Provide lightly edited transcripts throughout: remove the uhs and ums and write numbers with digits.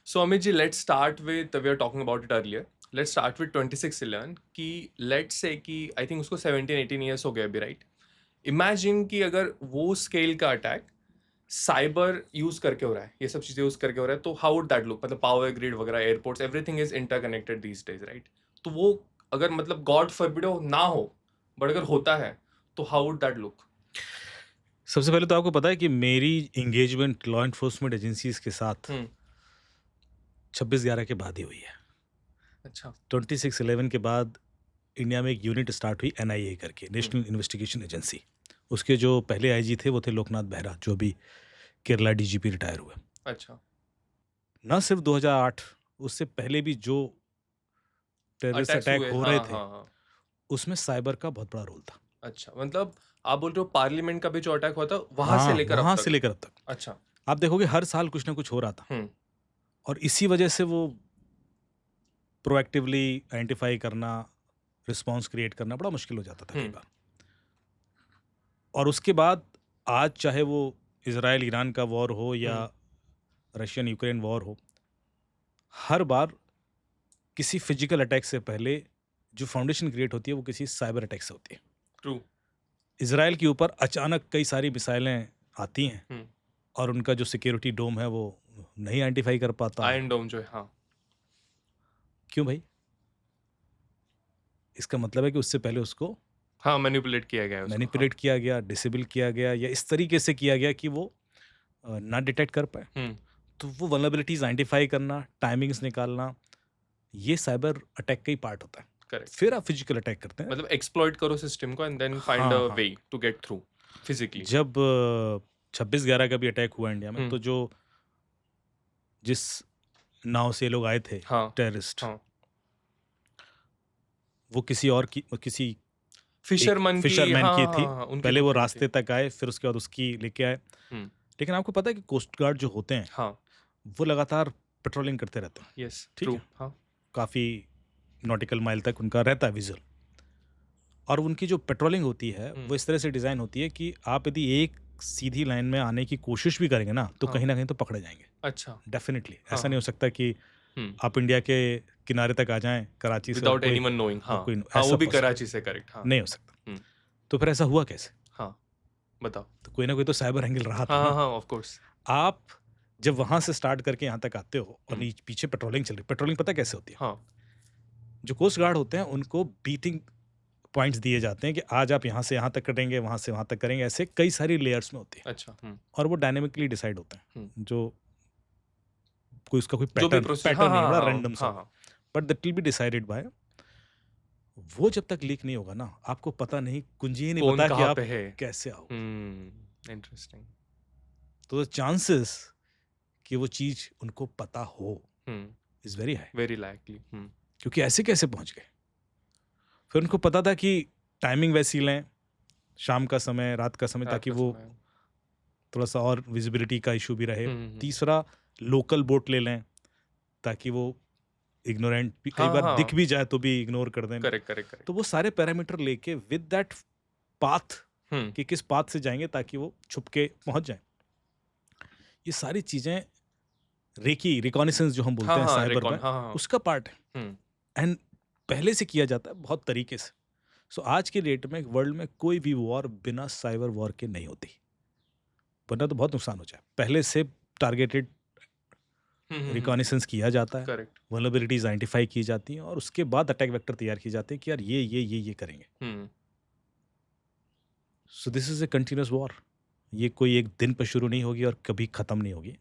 So Amit ji, let's start with, we were talking about it earlier. Let's start with 2611 कि let's say कि I think उसको 17-18 years हो गए अभी, right? Imagine कि अगर वो स्केल का अटैक साइबर यूज करके हो रहा है, ये सब चीजें यूज करके हो रहा है, तो हाउ वुड दैट लुक? मतलब पावर ग्रिड वगैरह, airports, everything is interconnected these days, right? तो वो अगर मतलब गॉड फॉरबिड हो ना हो, बट अगर होता है तो हाउ वुड दैट लुक? सबसे पहले तो आपको पता है कि मेरी एंगेजमेंट लॉ एनफोर्समेंट एजेंसीज के साथ 26/11 के बाद ही हुई है। अच्छा। 26/11 के बाद इंडिया में एक यूनिट स्टार्ट हुई एनआईए करके, नेशनल इन्वेस्टिगेशन एजेंसी। उसके जो पहले आईजी थे वो थे लोकनाथ बेहरा, जो भी केरला डीजीपी रिटायर हुए। अच्छा। न सिर्फ 2008, उससे पहले भी जो टेररिस्ट अटैक्स अटैक हुए, हो हाँ रहे थे हाँ हाँ। उसमें साइबर का बहुत बड़ा रोल था। अच्छा, मतलब आप बोल रहे हो पार्लियामेंट का भी जो अटैक हुआ था वहां से हाँ, लेकर अब वहां से तक? लेकर अब तक अच्छा। आप देखोगे हर साल कुछ ना कुछ हो रहा था, हम्म। और इसी वजह से वो प्रोएक्टिवली आइडेंटिफाई करना, रिस्पॉन्स क्रिएट करना बड़ा मुश्किल हो जाता था कई बार। और उसके बाद आज चाहे वो इजराइल ईरान का वॉर हो या रशियन यूक्रेन वॉर हो, हर बार किसी फिजिकल अटैक से पहले जो फाउंडेशन क्रिएट होती है वो किसी साइबर अटैक से होती है। ट्रू। इजराइल के ऊपर अचानक कई सारी मिसाइलें आती हैं हम्म। और उनका जो सिक्योरिटी डोम है वो नहीं आइडेंटिफाई कर पाता। आयरन डोम जो है, हाँ। क्यों भाई? इसका मतलब है कि उससे पहले उसको हाँ, मैनिपुलेट किया गया है उसको, हाँ। मैनिपुलेट किया गया, डिसेबल किया गया, या इस तरीके से किया गया कि वो ना डिटेक्ट कर पाए। तो वो वल्नरेबिलिटीज आइडेंटिफाई करना, टाइमिंग्स निकालना, ये साइबर अटैक का ही पार्ट होता है। करेक्ट। फिर आप फिजिकल अटैक करते हैं। मतलब एक्सप्लॉइट करो सिस्टम को एंड देन फाइंड अ हाँ, हाँ। Way to get through physically. जब 26/11 का भी अटैक हुआ इंडिया में, तो जो जिस नाव से ये लोग आए थे हाँ टेररिस्ट, हाँ। वो किसी फिशरमैन की, फिशरमैन हाँ की हाँ थी। हाँ, उनकी पहले वो बुकिंग थी। रास्ते तक आए, फिर उसके बाद उसकी लेके आए। हम्म। लेकिन आपको पता है कि कोस्ट गार्ड जो होते हैं हाँ। वो लगातार पेट्रोलिंग करते रहते हैं। यस, ठीक ट्रू, है, हाँ। काफ़ी नॉटिकल माइल तक उनका रहता है विजुअल। और उनकी जो पेट्रोलिंग होती है वो इस तरह से डिज़ाइन होती है कि आप यदि एक सीधी लाइन में आने की कोशिश भी करेंगे ना, तो हाँ। कहीं ना कहीं तो पकड़े जाएंगे। अच्छा। डेफिनेटली हाँ ऐसा नहीं हाँ। हो सकता कि आप इंडिया के किनारे तक आ जाएं कराची से, और विदाउट कोई एनीवन नोइंग, हाँ। कोई हाँ, वो ऐसा भी पॉसिबल कराची से, करेक्ट, हाँ। नहीं हो सकता। हम्म। तो फिर ऐसा हुआ कैसे? हाँ, बताओ। तो कोई ना कोई तो साइबर एंगल रहा था हाँ हाँ ना। हाँ, ऑफ कोर्स। आप जब वहां से स्टार्ट करके यहाँ तक आते हो और पीछे पेट्रोलिंग चल रही, पेट्रोलिंग पता कैसे होती है? हाँ। जो कोस्ट गार्ड होते हैं उनको बीटिंग पॉइंट्स दिए जाते हैं कि आज आप यहाँ से यहाँ तक करेंगे, वहाँ से वहाँ तक करेंगे, ऐसे कई सारी लेयर्स में होती है। अच्छा। और वो डायनेमिकली डिसाइड होते हैं, जो कोई उसका कोई जो भी पैटर्न प्रोसेस, हाँ पैटर्न नहीं है, हाँ बड़ा हाँ रैंडम सा हाँ होगा। हाँ। But that will be decided by, वो जब तक लीक नहीं होगा ना, आपको पता नहीं, कुंजी ही नहीं कौन पता कि कहाँ आप पे है। कैसे आओगे। इंटरेस्टिंग। तो चांसेस कि वो चीज उनको पता हो is very high. Very likely. क्योंकि ऐसे कैसे पहुंच गए? फिर उनको पता था कि टाइमिंग वैसी लें, शाम का समय, रात का समय, रात ताकि का वो समय। थोड़ा सा और विजिबिलिटी का इशू भी रहे। हम्म। तीसरा, लोकल बोट ले लें ताकि वो इग्नोरेंट भी, कई हाँ बार दिख हाँ, भी जाए तो भी इग्नोर कर दें। करेक्ट करेक्ट तो करेक्ट। वो सारे पैरामीटर लेके विद दैट पाथ, कि किस पाथ से जाएंगे ताकि वो छुप के पहुंच जाए, ये सारी चीजें रिकॉनिसेंस जो हम हाँ बोलते हैं हाँ, साइबर रिकॉन, में, हाँ हाँ। उसका पार्ट है। एंड पहले से किया जाता है बहुत तरीके से। सो आज के डेट में वर्ल्ड में कोई भी वॉर बिना साइबर वॉर के नहीं होती, वरना तो बहुत नुकसान हो जाए। पहले से टारगेटेड रिकॉनिसेंस किया जाता है, करेक्ट। वल्नरेबिलिटीज आइडेंटिफाई की जाती हैं, और उसके बाद अटैक वेक्टर तैयार की जाते हैं कि यार ये करेंगे। So this is a continuous war. ये कोई एक दिन पर शुरू नहीं होगी और कभी खत्म नहीं होगी,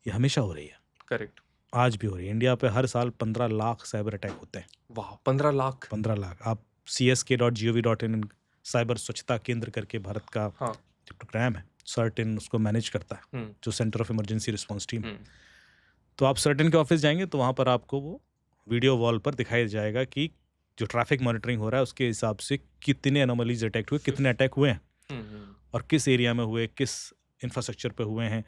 ये हमेशा हो रही है। करेक्ट। आज भी हो रही है। इंडिया पे हर साल 15 लाख साइबर अटैक होते हैं। वाह, 15 लाख! 15 लाख। आप csk.gov.in साइबर स्वच्छता केंद्र करके भारत का हाँ। जो प्रोग्राम है, सर्टिन उसको मैनेज करता है, जो centre of emergency response team. तो आप सर्टिन के ऑफिस जाएंगे तो वहाँ पर आपको वो वीडियो वॉल पर दिखाई जाएगा कि जो ट्रैफिक मॉनिटरिंग हो रहा है उसके हिसाब से कितने एनोमलीज डिटेक्ट हुए, कितने अटैक हुए हैं, और किस एरिया में हुए, किस इंफ्रास्ट्रक्चर पे हुए हैं।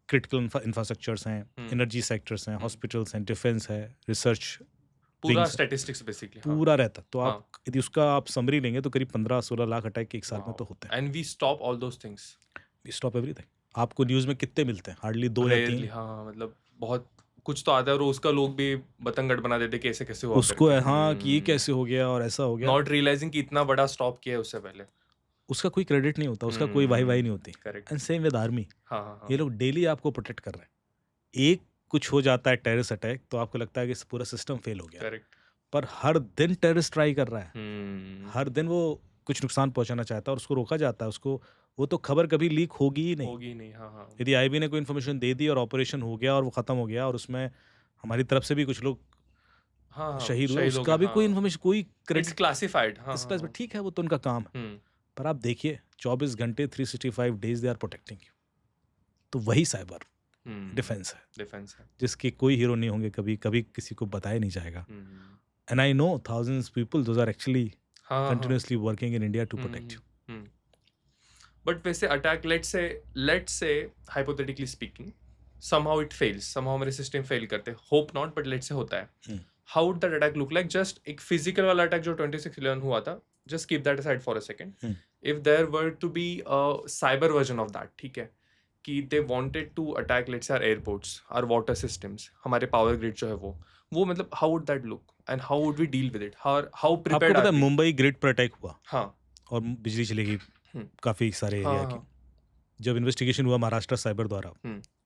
क्रिटिकल इंफ्रास्ट्रक्चर्स हैं, एनर्जी सेक्टर्स हैं, हॉस्पिटल्स हैं, डिफेंस है, रिसर्च, पूरा स्टैटिस्टिक्स बेसिकली, हाँ। पूरा रहता। तो हाँ। आप यदि उसका आप समरी लेंगे तो करीब 15-16 लाख अटैक एक साल में तो होते हैं। And we stop all those things. We stop everything. आपको न्यूज़ में कितने मिलते हैं? हार्डली 2 या 3। हाँ, मतलब बहुत कुछ तो आता है और उसका लोग भी बतंगड़ बना देते कैसे कैसे हुआ उसको हाँ कि ये कैसे हो गया और ऐसा हो गया, नॉट रियलाइजिंग कि इतना बड़ा स्टॉप किया है उससे पहले. उसका कोई क्रेडिट नहीं होता, उसका कोई वाही वाही नहीं होती. Correct. And same with army, हाँ हाँ हाँ. ये लोग डेली आपको प्रोटेक्ट कर रहे हैं. एक कुछ हो जाता है टेररिस्ट अटैक तो आपको लगता है कि पूरा सिस्टम फेल हो गया, करेक्ट. पर हर दिन टेररिस्ट ट्राई कर रहा है, हम्म. हर दिन वो कुछ नुकसान पहुंचाना चाहता है और उसको रोका जाता है. उसको वो तो खबर कभी लीक होगी ही नहीं. होगी नहीं. हाँ हाँ. यदि आईबी ने कोई इन्फॉर्मेशन दे दी और ऑपरेशन हो गया और वो खत्म हो गया और उसमें हमारी तरफ से भी कुछ लोग हाँ हाँ शहीद हुए, शहीद हो उसका गए. भी कोई हाँ. इन्फॉर्मेशन, कोई इट्स क्रेडिट क्लासिफाइड. हाँ हाँ हाँ. ठीक है, वो तो उनका काम है. हम्म. पर आप देखिए 24 घंटे 365 days they are protecting you. तो वही साइबर डिफेंस है डिफेंस है. जिसके कोई हीरो नहीं होंगे, कभी कभी किसी को बताया नहीं जाएगा. Hmm. And I know thousands people those are actually हाँ हाँ. continuously working in India to protect you. But वैसे attack let's say hypothetically speaking somehow it fails, somehow मेरे सिस्टम फेल करते, hope not but let's say होता है. How would that attack look like? Just एक physical वाला attack जो 26/11 हुआ था, just keep that aside for a second. If there were to be a cyber version of that, ठीक है, कि they wanted to attack let's our airports, our water systems, हमारे power grid जो है वो मतलब how would that look and how would we deal with it? How आपको prepared पता आर है वी? मुंबई ग्रिड पर अटैक हुआ हाँ और बिजली चली गई काफी सारे हाँ एरिया की. हाँ. जब इन्वेस्टिगेशन हुआ महाराष्ट्र साइबर द्वारा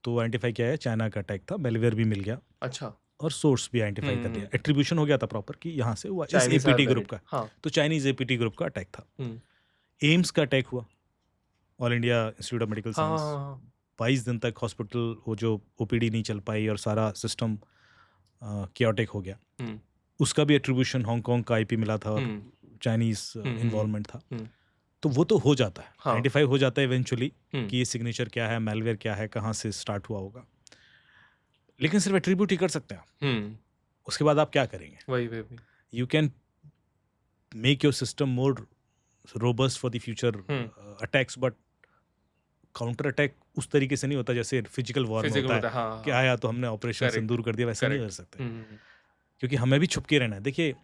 तो आइडेंटिफाई किया है चाइना का अटैक था, मेलवेयर भी मिल गया अच्छा. और सोर्स भी आइडेंटिफाई कर लिया. एट्रीब्यूशन हो गया था प्रॉपर कि यहाँ से हुआ, इस Chinese APT have group done का. it. हाँ. तो चाइनीज एपीटी ग्रुप का अटैक था. एम्स का अटैक हुआ, all India institute of medical हाँ साइंस. हाँ 22 दिन तक हॉस्पिटल वो जो ओपीडी नहीं चल पाई और सारा सिस्टम क्योटिक हो गया. उसका भी एट्रीब्यूशन हांगकांग का आईपी मिला था और चाइनीज इन्वॉल्वमेंट था. तो वो तो हो जाता है, आइडेंटिफाई हो जाता है इवेंचुअली कि ये सिग्नेचर क्या है, मेलवेयर क्या है, कहाँ से स्टार्ट हुआ होगा. लेकिन सिर्फ एट्रीब्यूट ही कर सकते हैं. उसके बाद आप क्या करेंगे? वही you can make your system more robust for the future attacks, but counter attack उस तरीके से नहीं होता जैसे फिजिकल वॉर में होता है. हाँ, कि आया तो हमने ऑपरेशन Correct. सिंदूर कर दिया, वैसा नहीं कर Correct. सकते. क्योंकि हमें भी छुप के रहना है. देखिए,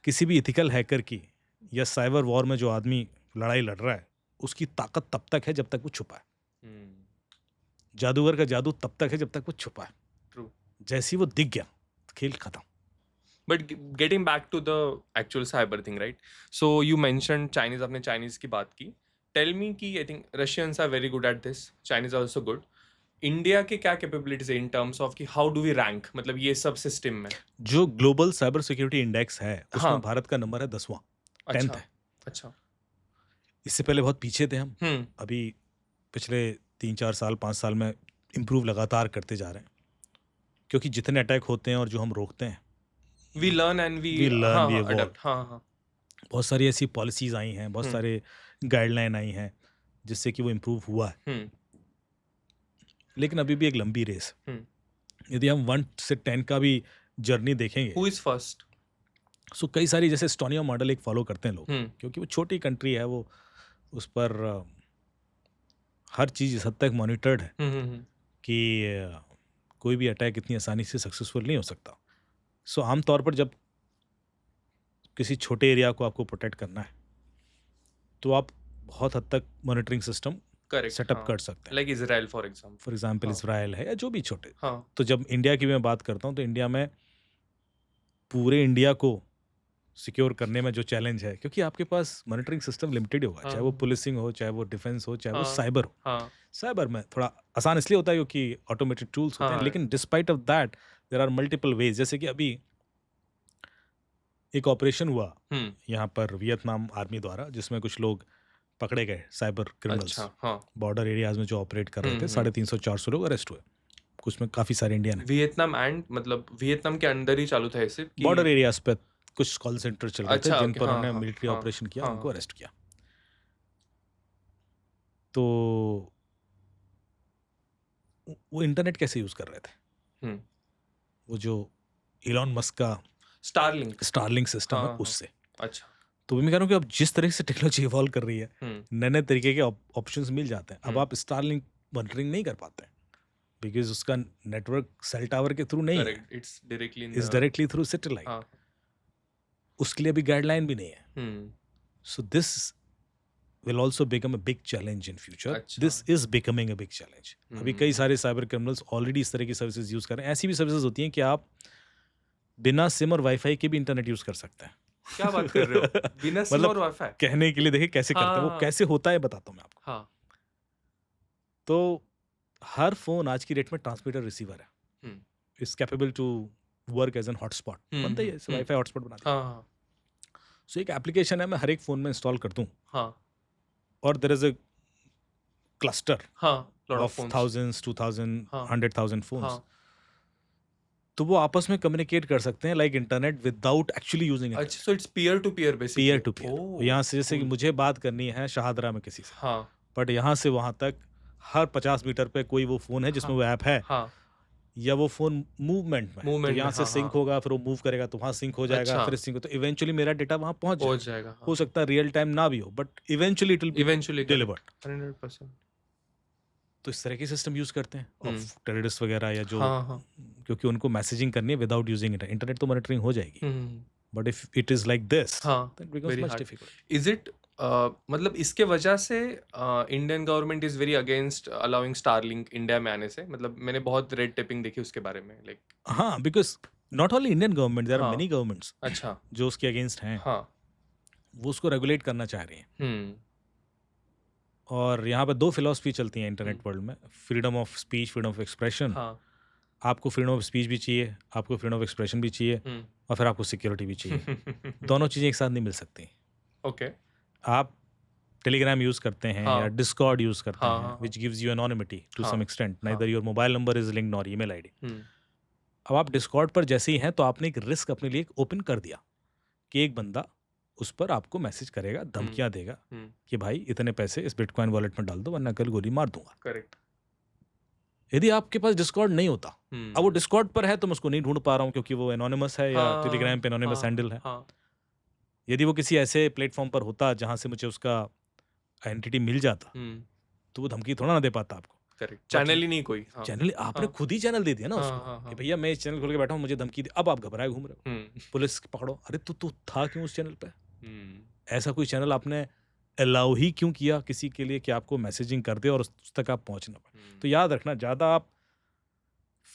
किसी भी इथिकल हैकर की या साइबर वॉर में जो आदमी लड़ाई लड़ रहा है उसकी ताकत तब तक है जब तक वो छुपा है. जादूगर का जादू तब तक है जब तक वो छुपा है. True. जैसे ही वो दिख गया खेल खत्म. But getting back to the actual cyber thing, right? So you mention Chinese, आपने चाइनीज की बात की. टेल मी कि I think Russians are very good at this, Chinese are also good. India के क्या कैपेबिलिटीज है इन टर्म्स ऑफ कि how do we rank, मतलब ये सब सिस्टम में? जो ग्लोबल साइबर सिक्योरिटी इंडेक्स है उसमें हाँ. भारत का नंबर है 10वां, 10th अच्छा है. अच्छा. इससे पहले बहुत पीछे थे हम. अभी पिछले 3-4 साल 5 साल में इम्प्रूव लगातार करते जा रहे हैं, क्योंकि जितने अटैक होते हैं और जो हम रोकते हैं, we learn and we learn, we adopt. हाँ. बहुत सारी ऐसी पॉलिसीज आई हैं, बहुत सारे गाइडलाइन आई हैं जिससे कि वो इम्प्रूव हुआ है. लेकिन अभी भी एक लंबी रेस. यदि हम 1 से 10 का भी जर्नी देखेंगे, हु इज फर्स्ट? सो कई सारी जैसे एस्टोनिया मॉडल एक फॉलो करते हैं लोग, क्योंकि वो छोटी कंट्री है, वो उस पर हर चीज़ इस हद तक मॉनिटर्ड है कि कोई भी अटैक इतनी आसानी से सक्सेसफुल नहीं हो सकता. सो आमतौर पर जब किसी छोटे एरिया को आपको प्रोटेक्ट करना है तो आप बहुत हद तक मॉनिटरिंग सिस्टम सेटअप कर सकते हैं. Like Israel for example Israel है या जो भी छोटे. हाँ. तो जब इंडिया की मैं बात करता हूँ तो इंडिया में पूरे इंडिया को सिक्योर करने में जो चैलेंज है, क्योंकि आपके पास मॉनिटरिंग सिस्टम लिमिटेड होगा, चाहे वो पुलिसिंग हो, चाहे वो डिफेंस हो, चाहे वो साइबर हो. साइबर में थोड़ा आसान इसलिए होता है क्योंकि ऑटोमेटेड टूल्स होते हैं, लेकिन despite of that there are multiple ways. जैसे कि अभी एक ऑपरेशन हुआ यहाँ पर वियतनाम आर्मी द्वारा, जिसमें कुछ लोग पकड़े गए, साइबर क्रिमिनल्स. बॉर्डर एरियाज में जो ऑपरेट कर रहे थे, 350-400 लोग अरेस्ट हुए. कुछ में काफी सारे इंडियन है. वियतनाम एंड मतलब वियतनाम के अंदर ही चालू था ऐसे बॉर्डर एरियाज पे कुछ कॉल सेंटर चल रहे थे जिन पर उन्होंने मिलिट्री ऑपरेशन किया, उनको अरेस्ट किया. तो वो इंटरनेट कैसे यूज कर रहे थे? वो जो इलॉन मस्क का स्टारलिंक सिस्टम है उससे. अच्छा. तो मैं कह रहा हूँ कि अब जिस तरह से टेक्नोलॉजी इवॉल्व कर रही है, नए नए तरीके के ऑप्शंस मिल जाते हैं. अब आप स्टारलिंक मॉनिटरिंग नहीं कर पाते बिकॉज उसका नेटवर्क सेल टावर के थ्रू नहीं है, इट्स डायरेक्टली थ्रू सैटेलाइट. उसके लिए अभी गाइडलाइन भी नहीं है. So this will also become a big challenge in future. अच्छा। This is becoming a big challenge. अभी कई सारे साइबर क्रिमिनल्स ऑलरेडी इस तरह की सर्विसेज यूज कर रहे हैं. ऐसी भी सर्विसेज होती हैं कि आप बिना सिम और वाईफाई के भी इंटरनेट यूज कर सकते हैं. क्या बात कर रहे हो? बिना सिम मतलब और वाईफाई? कहने के लिए देखिए कैसे करते हैं, वो हाँ। कैसे होता है बताता हूँ मैं आपको. हाँ. तो हर फोन आज की डेट में ट्रांसमीटर रिसीवर है. Hmm. Is capable to work as an hotspot. बनता ही है, वाईफाई हॉटस्पॉट बना दिया. हाँ. सो एक एप्लीकेशन है, मैं हर एक फोन में इंस्टॉल कर दूं हाँ. और देयर इज अ क्लस्टर हाँ. Lot of of phones. thousands, 2000, हाँ. 100,000 phones. हाँ. तो वो आपस में कम्युनिकेट कर सकते हैं like internet without actually using it. अच्छा, so it's peer to peer basically. Peer to peer. Oh, यहाँ से जैसे कि cool. मुझे बात करनी है शाहदरा में किसी से, हाँ. बट यहाँ से वहाँ तक हर 50 मीटर पे कोई वो फोन है जिसमें हाँ. वो ऐप है, हाँ. या वो फोन मूवमेंट में है. Movement तो यहाँ में, से हाँ, सिंक हाँ. होगा, फिर वो मूव करेगा तो वहाँ सिंक हो जाएगा, अच्छा. फिर सिंक हो, तो इवेंचुअली मेरा डेटा वहाँ पहुँच पहुंच जाएगा. जाएगा. हाँ. हो सकता है रियल टाइम ना भी हो, but eventually it will be Eventually delivered. 100%. तो इस तरह के सिस्टम यूज करते हैं हम्म. ऑफ टेररिस्ट वगैरह, या जो हाँ. हाँ. क्योंकि उनको मैसेजिंग करनी है विदाउट यूजिंग इंटरनेट. तो मॉनिटरिंग हो जाएगी, hmm. But if it is like this हाँ. then it becomes Very much hard. difficult. Is it मतलब इसके वजह से Indian government is very against allowing Starlink India में आने से? मतलब मैंने बहुत रेड टेपिंग देखी उसके बारे में, लाइक. हाँ, because not only Indian government, there are हाँ. मेनी गवर्नमेंट्स अच्छा. जो उसके अगेंस्ट हैं. हाँ. वो उसको रेगुलेट करना चाह रही हैं. हम्म. और यहाँ पे दो फिलॉसफी चलती हैं इंटरनेट वर्ल्ड में, freedom of speech, freedom of expression. हाँ. आपको फ्रीडम ऑफ स्पीच भी चाहिए, आपको फ्रीडम ऑफ एक्सप्रेशन भी चाहिए, हम्म. और फिर आपको सिक्योरिटी भी चाहिए. दोनों चीज़ें एक साथ नहीं मिल सकती. ओके. आप टेलीग्राम यूज करते हैं हाँ. या डिस्कॉर्ड यूज करते हाँ, हैं, हाँ, which gives you anonymity to हाँ. Some extent. हाँ. Neither your mobile number is linked nor email ID. Hmm. अब आप डिस्कॉर्ड पर जैसे ही हैं तो आपने एक रिस्क अपने लिए ओपन कर दिया कि एक बंदा उस पर आपको मैसेज करेगा, धमकियां देगा हम्म. कि भाई इतने पैसे इस बिटकॉइन वॉलेट में डाल दो वरना कल गोली मार दूंगा. करेक्ट. यदि आपके पास डिस्कॉर्ड नहीं होता, हम्म. अब वो डिस्कॉर्ड पर है तो मैं उसको नहीं ढूंढ पा रहा हूँ क्योंकि वो एनोनिमस है, या हाँ. टेलीग्राम पे एनोनिमस हाँ. हैंडल है. हाँ. यदि वो किसी ऐसे प्लेटफॉर्म पर होता जहां से मुझे उसका आइडेंटिटी मिल जाता, हम्म. तो वो धमकी थोड़ा ना दे पाता आपको. करेक्ट. चैनल ही नहीं कोई. हाँ. चैनल आपने हाँ. खुद ही चैनल दे दिया ना हाँ, उसको हाँ, कि हाँ. भैया मैं इस चैनल खोल के बैठा हूँ, मुझे धमकी दे. अब आप घबराए घूम रहे हो, हम्म. पुलिस पकड़ो. अरे तू था क्यों उस चैनल पे? हम्म. ऐसा कोई चैनल आपने अलाउ ही क्यों किया किसी के लिए कि आपको मैसेजिंग कर दे और उस तक आप पहुंच ना पाए? तो याद रखना, ज़्यादा आप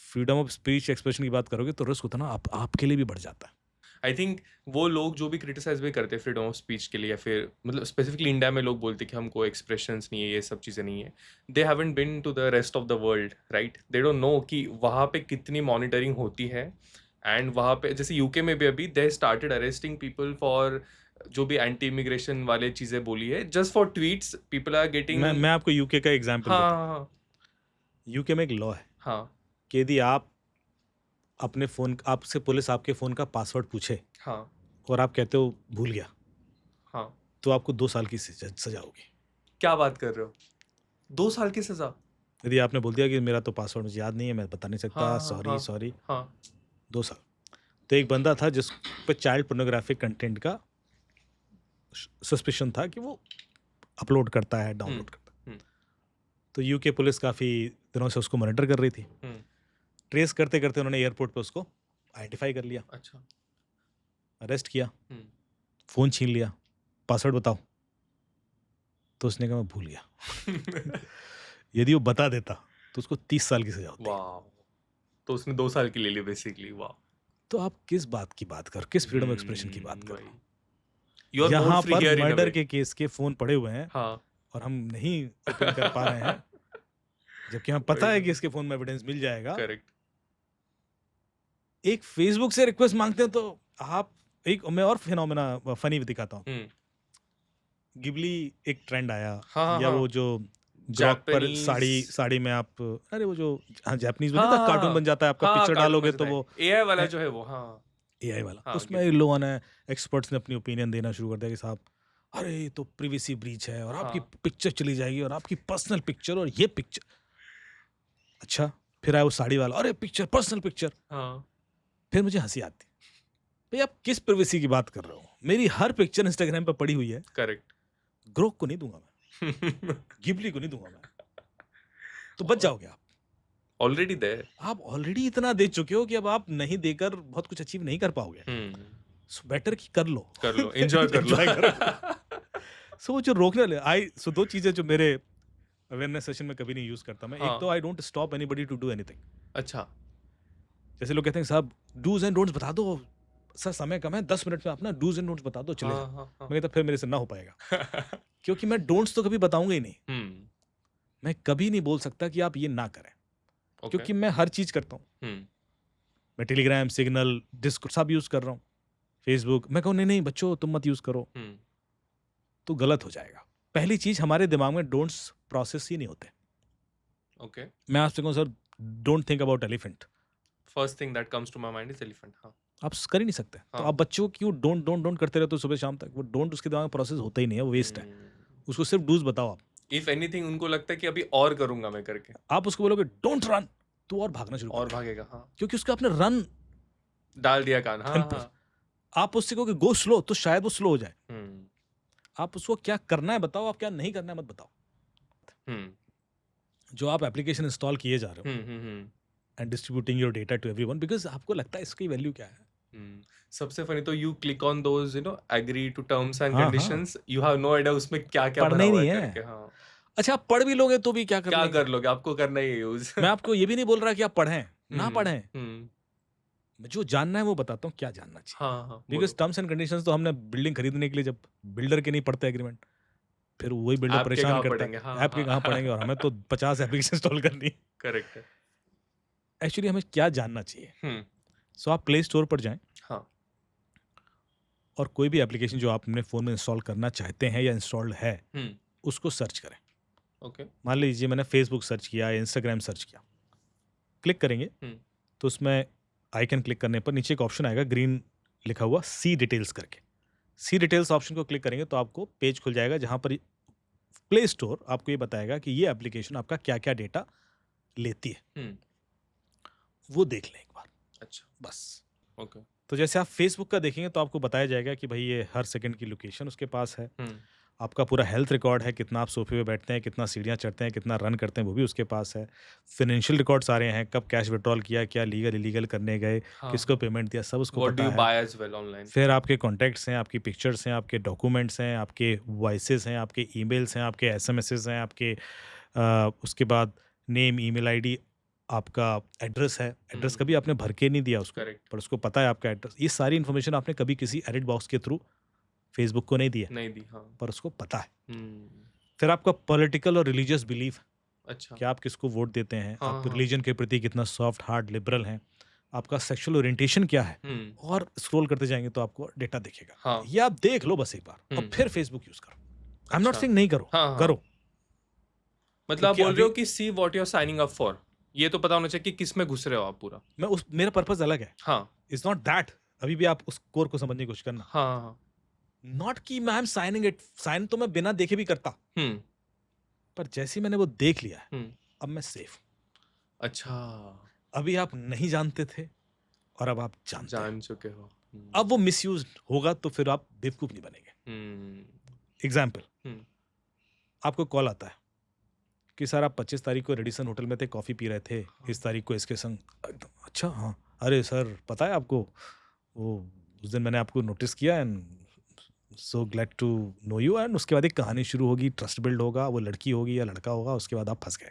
फ्रीडम ऑफ स्पीच एक्सप्रेशन की बात करोगे तो रिस्क उतना आपके लिए भी बढ़ जाता है. आई थिंक वो लोग जो भी क्रिटिसाइज भी करते हैं फ्रीडम ऑफ स्पीच के लिए, या फिर मतलब स्पेसिफिकली इंडिया में लोग बोलते हैं कि हमको एक्सप्रेशंस नहीं है, ये सब चीज़ें नहीं है. They haven't been to the rest of the world, right? They don't know कि वहाँ पे कितनी मॉनिटरिंग होती है. एंड वहाँ पे जैसे यूके में भी अभी they started arresting people for जो भी एंटी इमिग्रेशन वाले चीज़ें बोली है, just for tweets people are getting. मैं आपको यूके का एग्जाम्पल हाँ. देता हूँ. हाँ. यूके में एक लॉ है हाँ. कि यदि आप अपने फ़ोन, आपसे पुलिस आपके फ़ोन का पासवर्ड पूछे हाँ. और आप कहते हो भूल गया, हाँ. तो आपको 2 साल की सजा होगी. क्या बात कर रहे हो? 2 साल की सजा? यदि आपने बोल दिया कि मेरा तो पासवर्ड मुझे याद नहीं है, मैं बता नहीं सकता, हाँ, सॉरी हाँ. सॉरी, हाँ. 2 साल. तो एक बंदा था जिस पर चाइल्ड पोर्नोग्राफिक कंटेंट का सस्पिशन था कि वो अपलोड करता है, डाउनलोड करता है. तो यूके पुलिस काफ़ी दिनों से उसको मॉनिटर कर रही थी. ट्रेस करते करते उन्होंने एयरपोर्ट पे उसको आइडेंटिफाई कर लिया. अच्छा. अरेस्ट किया, फ़ोन छीन लिया, पासवर्ड बताओ. तो उसने कहा मैं भूल गया. यदि वो बता देता तो उसको 30 साल की सजा होती. वाह. तो उसने 2 साल की ले ली बेसिकली. वाह. तो आप किस बात की बात कर, किस फ्रीडम ऑफ एक्सप्रेशन की बात कर? You're more यहाँ free पर here in a murder way. के केस के फोन पड़े हुए हैं हाँ. और हम नहीं ओपन कर पा रहे हैं, जबकि हमें पता है कि इसके फोन में एविडेंस मिल जाएगा. करेक्ट. एक फेसबुक से रिक्वेस्ट मांगते हैं तो आप एक, मैं और फिनोमेना फनी भी दिखाता हूँ. गिबली एक ट्रेंड आया, हाँ, या हाँ. वो जो ग्रॉक पर Japanese- साड़ी में आप, अरे वो जो जापानीज हाँ, बनता कार्टून बन जाता है आपका, हाँ, पिक्चर कार्टून डालोगे में तो से वो AI वाला जो है वो. हाँ. एआई वाला. हाँ, उसमें लोगों ने, एक्सपर्ट्स ने अपनी ओपिनियन देना शुरू कर दिया कि साहब अरे ये तो प्रिवेसी ब्रीच है और आपकी हाँ. पिक्चर चली जाएगी और आपकी पर्सनल पिक्चर और ये पिक्चर. अच्छा, फिर आया वो साड़ी वाला, अरे पिक्चर, पर्सनल पिक्चर. हाँ. फिर मुझे हंसी आती, भाई आप किस प्रिवेसी की बात कर रहे हो? मेरी हर पिक्चर इंस्टाग्राम पे पड़ी हुई है. करेक्ट. ग्रोक को नहीं दूंगा मैं, गिबली को नहीं दूंगा मैं. तो बच जाओगे आप. Already there. आप ऑलरेडी इतना दे चुके हो कि अब आप नहीं देकर बहुत कुछ अचीव नहीं कर पाओगे. सो बेटर कि कर लो. कर लो, एंजॉय कर लो. सो वो जो रोकने वाले सो दो चीजें जो मेरे अवेयरनेस सेशन में कभी नहीं यूज करता मैं। हाँ। एक तो I don't stop anybody to do anything. अच्छा। जैसे लोग कहते हैं साहब डूज एंड डोंट्स बता दो सर, समय कम है, 10 मिनट में अपना डूज एंड डोंट्स बता दो, चले जाओ। हाँ, हाँ, मैं कहता फिर मेरे से ना हो पाएगा, हाँ। क्योंकि मैं डोंट्स तो कभी बताऊंगा ही नहीं। हम्म। मैं कभी नहीं बोल सकता कि आप ये ना करें, ओके। क्योंकि मैं हर चीज करता हूँ। हम्म। मैं टेलीग्राम, सिग्नल, डिस्कॉर्ड सब यूज कर रहा हूँ, फेसबुक। मैं कहूँ नहीं नहीं बच्चों तुम मत यूज करो, हम्म। तो गलत हो जाएगा। पहली चीज, हमारे दिमाग में डोंट्स प्रोसेस ही नहीं होते। ओके। मैं आपसे कहूँ sir don't think about elephant, first thing that comes to my mind is elephant. हाँ। आप कर ही नहीं सकते। तो हाँ। आप बच्चों को क्यों डोंट डोंट डोंट करते रहते हो सुबह शाम तक? वो डोंट उसके दिमाग में प्रोसेस होता ही नहीं है, वो वेस्ट है। उसको सिर्फ डूज बताओ आप। इफ एनीथिंग उनको लगता है कि अभी और करूंगा मैं करके, आप उसको बोलोगे डोंट रन, तो और भागना शुरू कर और देगा। भागेगा। हाँ। क्योंकि उसका आपने रन डाल दिया कान। हाँ, पर। हाँ। आप उससे कहोगे गो स्लो, तो शायद वो स्लो हो जाए। हम्म। आप उसको क्या करना है बताओ, आप क्या नहीं करना है मत बताओ। हम्म। जो आप एप्लीकेशन इंस्टॉल किए जा रहे हो hmm. And distributing your data to everyone, because आपको लगता है इसकी वैल्यू क्या है। सबसे फनी तो you click on those agree to terms and हाँ, conditions, you have no idea उसमें क्या क्या पढ़ना भरा ही हुआ नहीं है है। करके। हाँ। अच्छा आप पढ़ भी लोगे तो भी क्या कर क्या लेंगे? कर लोगे, आपको करना ही है यूज। मैं आपको ये भी नहीं बोल रहा कि आप पढ़ें ना पढ़ें, हम्म। जो जानना है वो बताता हूँ क्या जानना चाहिए। हाँ, हाँ, बिकॉज टर्म्स एंड कंडीशंस तो हमने बिल्डिंग खरीदने के लिए, जब बिल्डर के नहीं पढ़ते एग्रीमेंट, फिर वही बिल्डर आपके परेशान कहाँ करता पढ़ेंगे? है। हाँ, ऐप के हाँ। कहाँ पढ़ेंगे, और हमें तो 50 एप्लीकेशन इंस्टॉल करनी है। करेक्ट है। एक्चुअली हमें क्या जानना चाहिए? सो आप प्ले स्टोर पर जाएं हाँ। और कोई भी एप्लीकेशन जो आप अपने फ़ोन में इंस्टॉल करना चाहते हैं या इंस्टॉल्ड है, उसको सर्च करें। ओके। मान लीजिए मैंने फेसबुक सर्च किया, इंस्टाग्राम सर्च किया, क्लिक करेंगे तो उसमें आइकन क्लिक करने पर नीचे एक ऑप्शन आएगा ग्रीन लिखा हुआ सी डिटेल्स करके। सी डिटेल्स ऑप्शन को क्लिक करेंगे तो आपको पेज खुल जाएगा जहाँ पर प्ले स्टोर आपको ये बताएगा कि ये एप्लीकेशन आपका क्या क्या डेटा लेती है। वो देख लें एक बार। अच्छा। बस। ओके। तो जैसे आप फेसबुक का देखेंगे तो आपको बताया जाएगा कि भाई ये हर सेकंड की लोकेशन उसके पास है, आपका पूरा हेल्थ रिकॉर्ड है, कितना आप सोफे पे बैठते हैं, कितना सीढ़ियाँ चढ़ते हैं, कितना रन करते हैं, वो भी उसके पास है। फाइनेंशियल रिकॉर्ड सारे हैं, कब कैश विड्रॉल किया, क्या लीगल इलीगल करने गए, किसको पेमेंट दिया, सब उसको पता है। फिर आपके कॉन्टैक्ट्स हैं, आपकी पिक्चर्स हैं, आपके डॉक्यूमेंट्स हैं, आपके वॉइसेस हैं, आपके ईमेल्स हैं, आपके एसएमएसेस हैं, आपके उसके बाद नेम, ईमेल आईडी, आपका एड्रेस है। एड्रेस कभी आपने भर के नहीं दिया उसको, पर उसको पता है आपका एड्रेस। ये सारी इन्फॉर्मेशन आपने कभी किसी एडिट बॉक्स के थ्रू फेसबुक को नहीं दी, हाँ। पर उसको पता है। फिर आपका पॉलिटिकल और रिलीजियस बिलीफ, अच्छा, कि आप किसको वोट देते हैं, हाँ, आप हाँ। रिलीजन के प्रति कितना सॉफ्ट हार्ट लिबरल हैं, आपका सेक्सुअल ओरिएंटेशन क्या है, और स्क्रॉल करते जाएंगे तो आपको डेटा दिखेगा। हाँ। ये आप देख लो बस एक बार, और फिर फेसबुक यूज करो। आई एम नॉट अच्छा। सेइंग नहीं करो, हाँ, हाँ। करो। मतलब आप क्योंकि बोल रहे हो अभी- कि see what you are signing up for, ये तो पता होना चाहिए कि किस में घुस रहे हो आप पूरा। मेरा पर्पस अलग है। हाँ, इट्स नॉट दैट। अभी भी आप उस कोर को समझने की कोशिश करना। हाँ, हाँ। नॉट कि मैं एम साइनिंग इट, साइन तो मैं बिना देखे भी करता, पर जैसे ही मैंने वो देख लिया है, अब मैं सेफ हूं। अच्छा, अभी आप नहीं जानते थे और अब आप जानते हैं। जान चुके हो। अब वो मिसयूज होगा तो फिर आप बेवकूफ नहीं बनेंगे। एग्जाम्पल, आपको कॉल आता है कि सर आप 25 तारीख को रेडिसन होटल में थे, कॉफ़ी पी रहे थे, इस तारीख को इसके संग। अच्छा हाँ, अरे सर पता है आपको, वो उस दिन मैंने आपको नोटिस किया and so glad to know you. And उसके बाद एक कहानी शुरू होगी, ट्रस्ट बिल्ड होगा, वो लड़की होगी या लड़का होगा, उसके बाद आप फंस गए।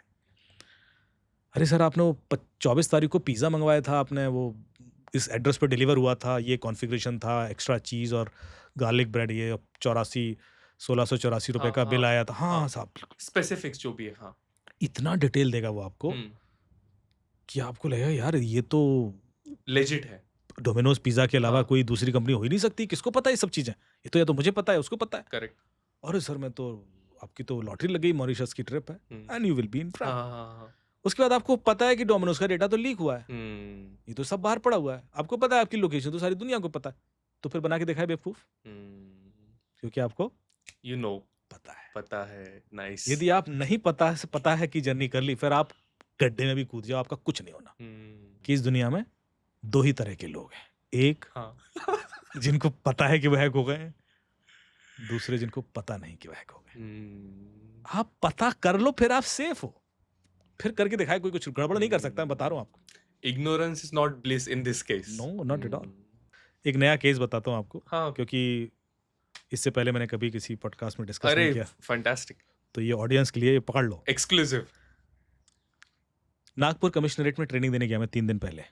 अरे सर आपने वो 24 तारीख को पिज़्ज़ा मंगवाया था, आपने वो इस एड्रेस पर डिलीवर हुआ था, ये कॉन्फ़िगरेशन था, एक्स्ट्रा चीज़ और गार्लिक ब्रेड, ये 1684 रुपए का बिल आया था। हाँ साहब, स्पेसिफिक्स जो भी है। हाँ, इतना डिटेल देगा वो आपको कि आपको लगेगा यार ये तो लेजिट है। डोमिनोज पिज़्ज़ा के अलावा कोई दूसरी कंपनी हो ही नहीं सकती। किसको पता है ये सब चीज़ें? ये तो या तो मुझे पता है, उसको पता है। करेक्ट। अरे सर मैं तो, आपकी तो लॉटरी लग गई, मॉरिशस की ट्रिप है and you will be in trap. उसके बाद आपको पता है कि डोमिनोज का डेटा तो लीक हुआ है, ये तो सब बाहर पड़ा हुआ है, आपको पता है, आपकी लोकेशन तो सारी दुनिया को पता है, तो फिर बना के दिखाए बेवकूफ, क्योंकि आपको पता है। नाइस। यदि आप नहीं पता है कि जर्नी कर ली, फिर आप गड्ढे में भी कूद जाओ, आपका कुछ नहीं होना। कि इस दुनिया में दो ही तरह के लोग हैं, एक जिनको पता है कि वह हैक हो गए, दूसरे जिनको पता नहीं कि वह हैक हो गए। आप पता कर लो, फिर आप सेफ हो। फिर करके दिखाए, कोई कुछ गड़बड़ नहीं कर सकता, मैं बता रहा हूँ आपको। Ignorance is not bliss in this case. No, not at all. एक नया केस बताता हूँ आपको, हाँ। क्योंकि इससे पहले मैंने कभी किसी पॉडकास्ट में डिस्कस नहीं अरे किया, फैंटास्टिक, तो ये ऑडियंस के लिए ये पकड़ लो। एक्सक्लूसिव। नागपुर कमिश्नरेट में ट्रेनिंग देने गया मैं 3 दिन पहले।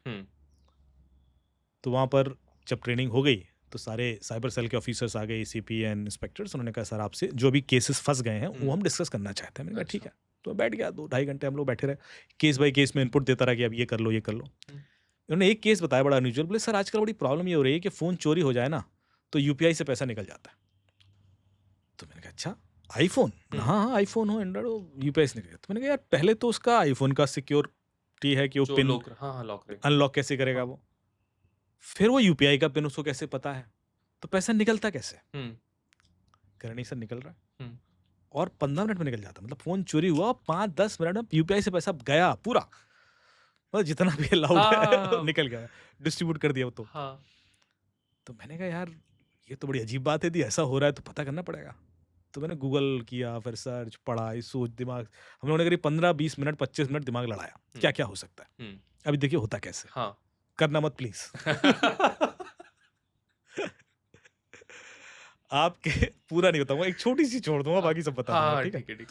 तो वहाँ पर जब ट्रेनिंग हो गई तो सारे साइबर सेल के ऑफिसर्स आ गए, सीपी एंड इंस्पेक्टर्स। उन्होंने कहा सर आपसे जो भी केसेस फंस गए हैं वो हम डिस्कस करना चाहते हैं। मैंने कहा ठीक है। तो मैं बैठ गया, 2-2.5 घंटे हम लोग बैठे रहे, केस बाय केस में इनपुट देता रहा कि अब ये कर लो ये कर लो। उन्होंने एक केस बताया बड़ा अनयूजुअल, बोले सर आजकल बड़ी प्रॉब्लम ये हो रही है कि फ़ोन चोरी हो जाए ना तो यूपीआई से पैसा निकल जाता है। तो मैंने कहा अच्छा आईफोन? हाँ आईफोन हो, एंड्रॉइड हो, यूपीआई से निकल जाता। तो मैंने कहा यार पहले तो उसका आईफोन का सिक्योरिटी है कि वो पिन अनलॉक कैसे करेगा वो, फिर वो यूपीआई का पिन उसको कैसे पता है, तो पैसा निकलता कैसे? कह रहे नहीं सर निकल रहा है, और 15 मिनट में निकल जाता। मतलब फोन चोरी हुआ 5-10 मिनट में यूपीआई से पैसा गया पूरा, मतलब जितना भी अलाउड है निकल गया, डिस्ट्रीब्यूट कर दिया वो। तो मैंने कहा यार ये तो बड़ी अजीब बात है, यदि ऐसा हो रहा है तो पता करना पड़ेगा। तो मैंने गूगल किया, फिर सर्च पढ़ा, सोच दिमाग, हम लोगों ने करीब 15-20 मिनट 25 मिनट दिमाग लड़ाया क्या क्या हो सकता है। अभी देखिए होता कैसे, करना मत प्लीज। आपके पूरा नहीं बताऊंगा, एक छोटी सी छोड़ दूंगा, बाकी सब बता दूंगा, ठीक है?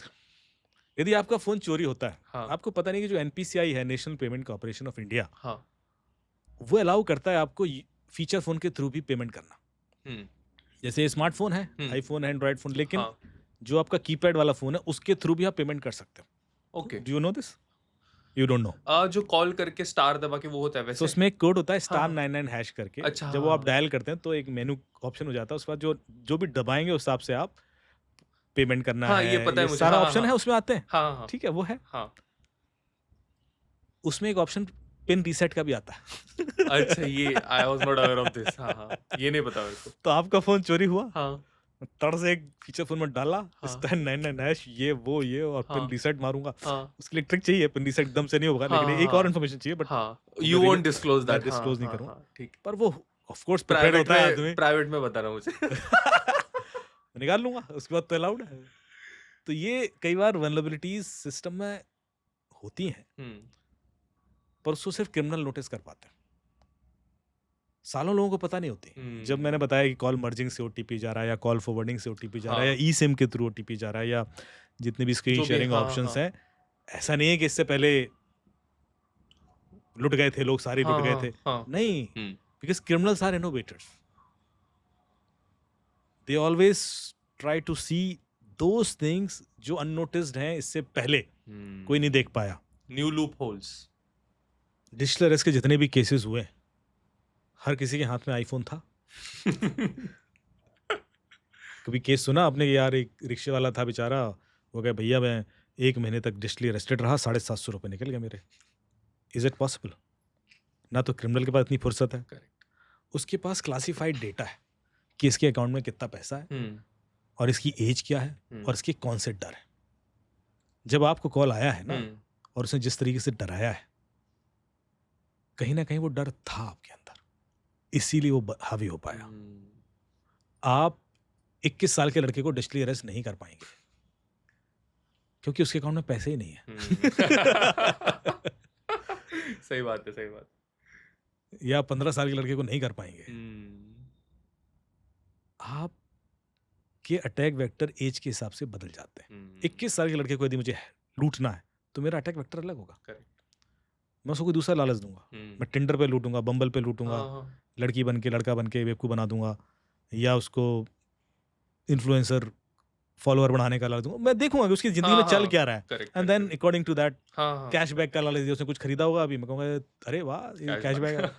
यदि आपका फोन चोरी होता है, आपको पता नहीं कि जो एनपीसीआई है, national payment corporation of India, वो अलाउ करता है आपको फीचर फोन के थ्रू भी पेमेंट करना। जैसे स्मार्टफोन है, आईफोन है, एंड्रॉइड फोन, लेकिन जो आपका कीपैड वाला फोन है उसके थ्रू भी आप पेमेंट कर सकते हो। Okay, do you no this? You don't know? जो कॉल करके स्टार दबा के वो होता है वैसे? तो उसमें एक कोड होता है *99# करके। अच्छा, जब वो आप डायल करते हैं तो एक मेनू ऑप्शन हो जाता है, उसके बाद जो भी दबाएंगे उस हिसाब से आप पेमेंट करना है, ये पता है मुझे, सारा ऑप्शन है उसमें आते हैं। ठीक है, वो है। उसमें एक ऑप्शन पिन रीसेट का भी आता है। अच्छा, ये I was not aware of this. ये नहीं पता मेरे को। तो आपका फोन चोरी हुआ, तड़ से एक फीचर फोन में डाला *99# ये वो ये और पिन रीसेट मारूंगा। उसके लिए ट्रिक चाहिए, पिन रीसेट एकदम से नहीं होगा, लेकिन एक और इन्फॉर्मेशन चाहिए, but you won't disclose that. Disclose नहीं करूंगा, ठीक। पर वो ऑफ कोर्स प्रिपेयर्ड होता है आदमी। प्राइवेट में बता रहा हूं मुझे। निकाल लूंगा, उसके बाद तो अलाउड है। तो ये कई बार वल्नरेबिलिटीज सिस्टम में होती हैं, पर उसको सिर्फ क्रिमिनल नोटिस कर पाते हैं, सालों लोगों को पता नहीं होती। जब मैंने बताया कि कॉल मर्जिंग से ओटीपी जा रहा है, या कॉल फॉरवर्डिंग से ओटीपी जा रहा है, या ई सिम के थ्रू ओटीपी जा रहा है, या जितने भी स्क्रीन शेयरिंग ऑप्शंस हैं, ऐसा नहीं है कि इससे पहले लुट गए थे लोग, सारे लुट गए थे। नहीं, because criminals are innovators, they always try to see those things जो अननोटिस्ड हैं, इससे पहले कोई नहीं देख पाया। New loopholes. Digital arrest के जितने भी केसेस हुए, हर किसी के हाथ में आईफोन था। कभी केस सुना आपने कि यार एक रिक्शे वाला था बेचारा, वो कहे भैया मैं 1 महीने तक डिजिटली अरेस्टेड रहा, 750 रुपये निकल गए मेरे। Is it possible? ना तो क्रिमिनल के पास इतनी फुर्सत है, उसके पास क्लासिफाइड डेटा है कि इसके अकाउंट में कितना पैसा है, और इसकी एज क्या है, और इसके कौन से डर है। जब आपको कॉल आया है ना, और उसने जिस तरीके से डराया है, कहीं ना कहीं वो डर था आपके अंदर, इसीलिए वो हावी हो पाया। आप 21 साल के लड़के को डिजिटली अरेस्ट नहीं कर पाएंगे, क्योंकि उसके अकाउंट में पैसे ही नहीं है। सही बात है, सही बात। या 15 साल के लड़के को नहीं कर पाएंगे। आप के अटैक वेक्टर एज के हिसाब से बदल जाते हैं। 21 साल के लड़के को यदि मुझे लूटना है तो मेरा अटैक वेक्टर अलग होगा। मैं उसको कोई दूसरा लालच दूंगा, मैं टिंडर पे लूटूंगा, बम्बल पे लूटूंगा, लड़की बन के लड़का बन के बेवकूफ बना दूंगा, या उसको इन्फ्लुएंसर फॉलोअर बढ़ाने का लालच दूंगा। मैं देखूंगा कि उसकी जिंदगी में चल क्या रहा है, and then according to that cashback का लालच दिया, उसने कुछ खरीदा होगा, अभी मैं कहूँगा अरे वाह ये कैशबैक है।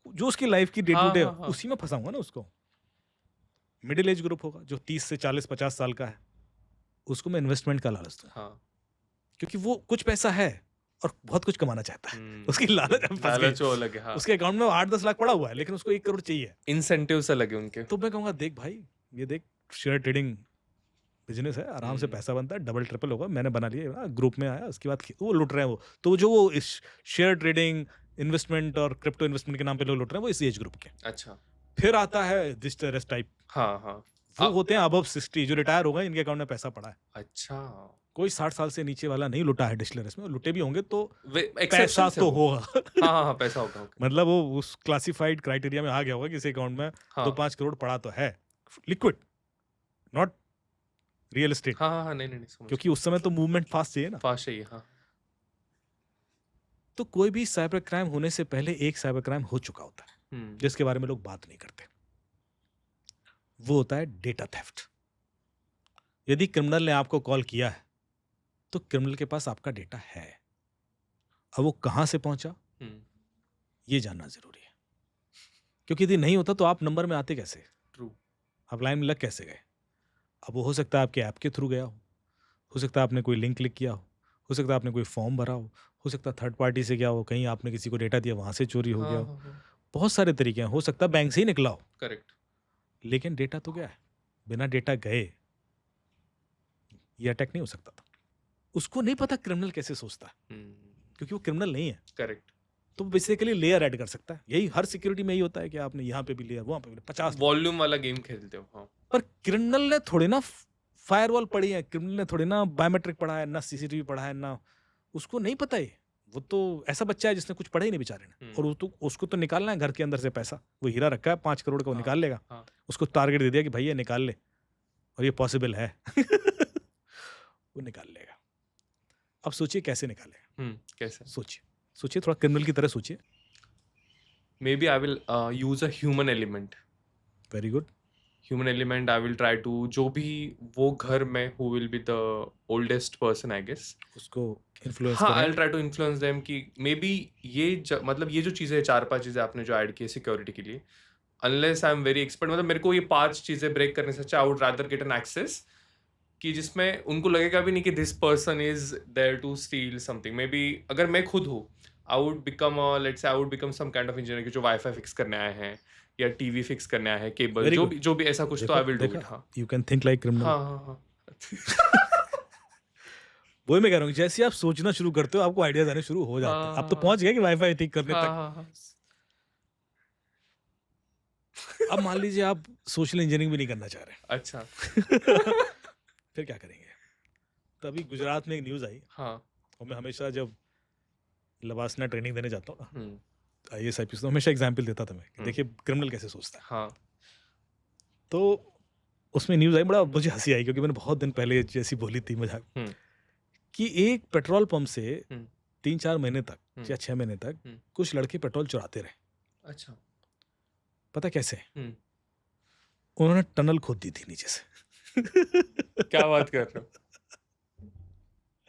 जो उसकी लाइफ की डे टू डे उसी में फंसाऊंगा ना उसको। मिडिल एज ग्रुप होगा जो 30 से 40-50 साल का है, उसको मैं इन्वेस्टमेंट का लालच दूंगा, क्योंकि वो कुछ पैसा है और बहुत कुछ कमाना चाहता है, उसकी लालच अलग है। उसके अकाउंट में 8-10 लाख पड़ा हुआ है, लेकिन उसको 1 करोड़ चाहिए, इंसेंटिव्स अलग है उनके। तो मैं कहूँगा देख भाई, ये देख शेयर ट्रेडिंग बिजनेस है, आराम से पैसा बनता है, डबल ट्रिपल होगा। मैंने बना लिया, ग्रुप में आया, उसके बाद वो लुट रहे हैं। वो तो जो वो इस शेयर ट्रेडिंग, इन्वेस्टमेंट और क्रिप्टो इन्वेस्टमेंट के नाम पे लोग लुट रहे हैं, वो इस एज ग्रुप के। अच्छा, फिर आता है डिजिटल अरेस्ट टाइप। वो होते हैं अबव 60, जो रिटायर हो गए, इनके अकाउंट में पैसा पड़ा है। अच्छा, कोई 60 साल से नीचे वाला नहीं लुटा है डिजिटल अरेस्ट में, लुटे भी होंगे तो पैसा तो होगा। पैसा होगा। मतलब वो उस क्लासिफाइड क्राइटेरिया में आ गया होगा, किसी अकाउंट में 2-5 करोड़ पड़ा तो है लिक्विड, नॉट रियल एस्टेट, हाँ हाँ हाँ, नहीं नहीं नहीं, समझ क्योंकि उस समय तो मूवमेंट फास्ट चाहिए ना। फास्ट चाहिए, हाँ। तो कोई भी साइबर क्राइम होने से पहले एक साइबर क्राइम हो चुका होता है जिसके बारे में लोग बात नहीं करते, वो होता है डेटा थेफ्ट। यदि क्रिमिनल ने आपको कॉल किया है तो क्रिमिनल के पास आपका डेटा है, अब वो कहां से पहुंचा ये जानना जरूरी है, क्योंकि यदि नहीं होता तो आप नंबर में आते कैसे, ट्रू, आप लाइन में लग कैसे गए। अब वो हो सकता है आपके ऐप के थ्रू गया हो सकता है आपने कोई लिंक क्लिक किया हो सकता है आपने कोई फॉर्म भरा हो सकता है थर्ड पार्टी से गया हो, कहीं आपने किसी को डेटा दिया वहां से चोरी हो हाँ गया हाँ हो, हाँ, बहुत सारे तरीके हैं, हो सकता है बैंक से ही निकला हो, करेक्ट। लेकिन डेटा तो गया है। बिना डेटा गए ये अटैक नहीं हो सकता था। उसको नहीं पता क्रिमिनल कैसे सोचता है, क्योंकि वो क्रिमिनल नहीं है। करेक्ट। तो बेसिकली लेयर ऐड कर सकता है, यही हर सिक्योरिटी में यही होता है कि आपने यहाँ पे भी लेयर, वहां पे भी 50 वॉल्यूम वाला गेम खेलते हो, हाँ। पर क्रिमिनल ने थोड़े ना फायरवॉल पढ़ी है, क्रिमिनल ने थोड़े ना बायोमेट्रिक पढ़ा है, ना सीसीटीवी पढ़ा है, ना उसको नहीं पता है। वो तो ऐसा बच्चा है जिसने कुछ पढ़ा ही नहीं बेचारे ने, और वो तो उसको तो निकालना है घर के अंदर से पैसा, वो हीरा रखा है 5 करोड़ का, वो निकाल लेगा। उसको टारगेट दे दिया कि भाई ये निकाल ले, और ये पॉसिबल है वो निकाल लेगा। अब सोचिए कैसे निकालेगा, कैसे? सोचिए थोड़ा क्रिमिनल की तरह सोचिए। Maybe I will use a human element. Very good. Human element I will try to, जो भी वो घर में who will be the oldest person I guess, उसको इन्फ्लुएंस हाँ, आई करें। Will try to influence them कि may be ये मतलब ये जो चीज़ें 4-5 चीज़ें आपने जो ऐड की सिक्योरिटी के लिए, unless I am very expert, मतलब मेरे को ये 5 चीज़ें ब्रेक करने से अच्छा I would rather get an access कि जिसमें उनको लगेगा भी नहीं कि this person is there to steal something. Maybe अगर मैं खुद हूँ, I would become let's say I would become some kind of engineer कि जो वाईफाई फिक्स करने आए हैं या टीवी फिक्स करने आए हैं, केबल, Very जो good. भी ऐसा कुछ, तो आई विल डू इट। हाँ you can think like criminal. हाँ हाँ हाँ वही मैं कह रहा हूँ, जैसे आप सोचना शुरू करते हो आपको आइडियाज आने शुरू हो जाते हैं। आप तो पहुंच गए कि वाईफाई ठीक करने तक। हाँ। अब मान लीजिए आप सोशल इंजीनियरिंग भी नहीं करना चाह रहे, अच्छा फिर क्या करेंगे? तभी गुजरात में एक न्यूज़ आई, हाँ और मैं हमेशा जब लवासना ट्रेनिंग देने जाता हूँ ना, IAS IPS, तो हमेशा एग्जाम्पल देता था मैं कि देखिए क्रिमिनल कैसे सोचता है। हाँ तो उसमें न्यूज़ आई, बड़ा मुझे हंसी आई, क्योंकि मैंने बहुत दिन पहले जैसी बोली थी मजाक, कि एक पेट्रोल पंप से 3-4 महीने तक या 6 महीने तक कुछ लड़के पेट्रोल चुराते रहे। अच्छा, पता कैसे? उन्होंने टनल खोद दी थी नीचे से। क्या बात कर रहे हो?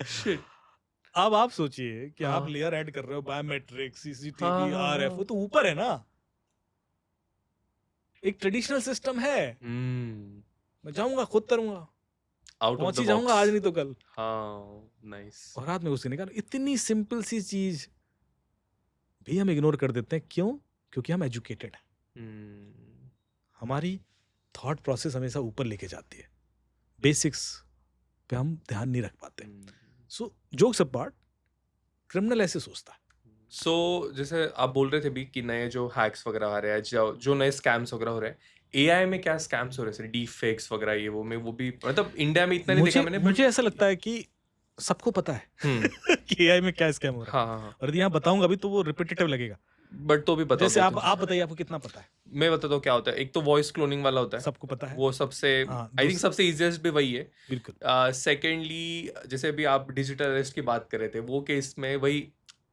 Shit. अब आप सोचिए कि हाँ। आप लेयर ऐड कर रहे हो, बायोमेट्रिक, CCTV, हाँ। RF, वो तो ऊपर है ना, एक ट्रेडिशनल सिस्टम है। मैं जाऊंगा खुद करूंगा, पहुंच ही जाऊंगा आज नहीं तो कल। हाँ, नाइस। और रात में उससे निकाल, इतनी सिंपल सी चीज भी हम इग्नोर कर देते हैं। क्यों? क्योंकि हम एजुकेटेड हैं, हमारी थॉट प्रोसेस हमेशा ऊपर लेके जाती है, बेसिक्स पे हम ध्यान नहीं रख पाते। सो जोक्स अपार्ट, क्रिमिनल ऐसे सोचता है। सो जैसे आप बोल रहे थे भी कि नए जो हैक्स वगैरह आ रहे हैं, जो नए स्कैम्स वगैरह हो रहे हैं, एआई में क्या स्कैम्स हो रहे हैं, डीप फेक्स वगैरह, ये वो में, वो भी मतलब इंडिया में इतना नहीं देखा मैंने, मुझे ऐसा लगता है कि सबको पता है कि एआई में क्या स्कैम हो रहा है। हाँ, और यदि यहाँ बताऊंगा भी तो वो रिपीटेटिव लगेगा, बट तो भी पता। जैसे आप बताइए, आपको कितना पता है? मैं बताता हूँ क्या होता है। एक तो वॉइस क्लोनिंग वाला होता है, सबको पता है, वो सबसे आई थिंक सबसे इजीएस्ट भी वही है। बिल्कुल। सेकेंडली, जैसे अभी आप डिजिटल अरेस्ट की बात कर रहे थे, वो केस में वही,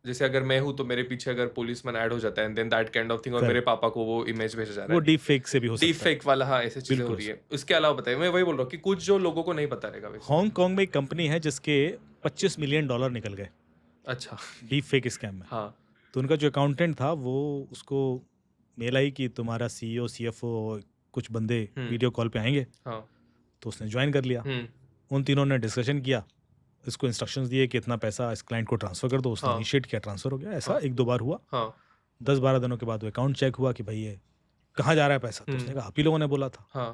जैसे अगर मैं हूँ तो मेरे पीछे अगर पुलिसमैन ऐड हो जाता है, then that kind of thing, और मेरे पापा को वो इमेज भेजा जा रहा है, वो डीप फेक से भी हो सकता है। डीप फेक वाला, हाँ, ऐसी चीजें हो रही है। उसके अलावा बताइए, मैं वही बोल रहा हूँ कि कुछ जो लोगों को नहीं पता रहेगा। हांगकांग में एक कंपनी है जिसके $25 मिलियन निकल गए। अच्छा, डीप फेक स्कैम में। हाँ। तो उनका जो अकाउंटेंट था, वो उसको मेल आई कि तुम्हारा CEO, CFO और कुछ बंदे वीडियो कॉल पे आएंगे। हाँ। तो उसने ज्वाइन कर लिया। उन तीनों ने डिस्कशन किया, इसको इंस्ट्रक्शंस दिए कि इतना पैसा इस क्लाइंट को ट्रांसफर कर दो। उसने इनिशिएट किया, ट्रांसफर हो गया। ऐसा 1-2 बार हुआ। 10-12 दिनों के बाद वो अकाउंट चेक हुआ कि भाई ये कहाँ जा रहा है पैसा। तो उसने कहा आप ही लोगों ने बोला था।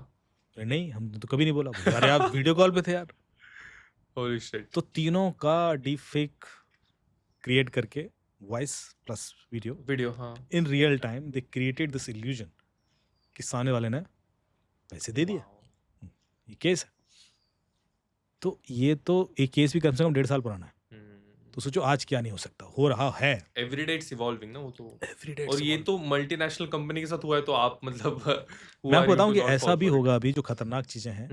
अरे नहीं, हमने तो कभी नहीं बोला। अरे आप वीडियो कॉल पे थे यार। Holy shit. तो तीनों का डीप फेक क्रिएट करके, वॉइस प्लस वीडियो, हाँ, in real time they created this illusion कि सामने वाले ने पैसे दे दिए। ये केस है। तो ये तो एक केस भी कम से कम 1.5 साल पुराना है। तो सोचो आज क्या नहीं हो सकता, हो रहा है। एवरीडे इट्स इवॉल्विंग ना, वो तो एवरीडे। और ये तो मल्टीनेशनल कंपनी के साथ हुआ है, तो आप मतलब मैं आपको बताऊं कि ऐसा भी होगा अभी, जो खतरनाक चीजें हैं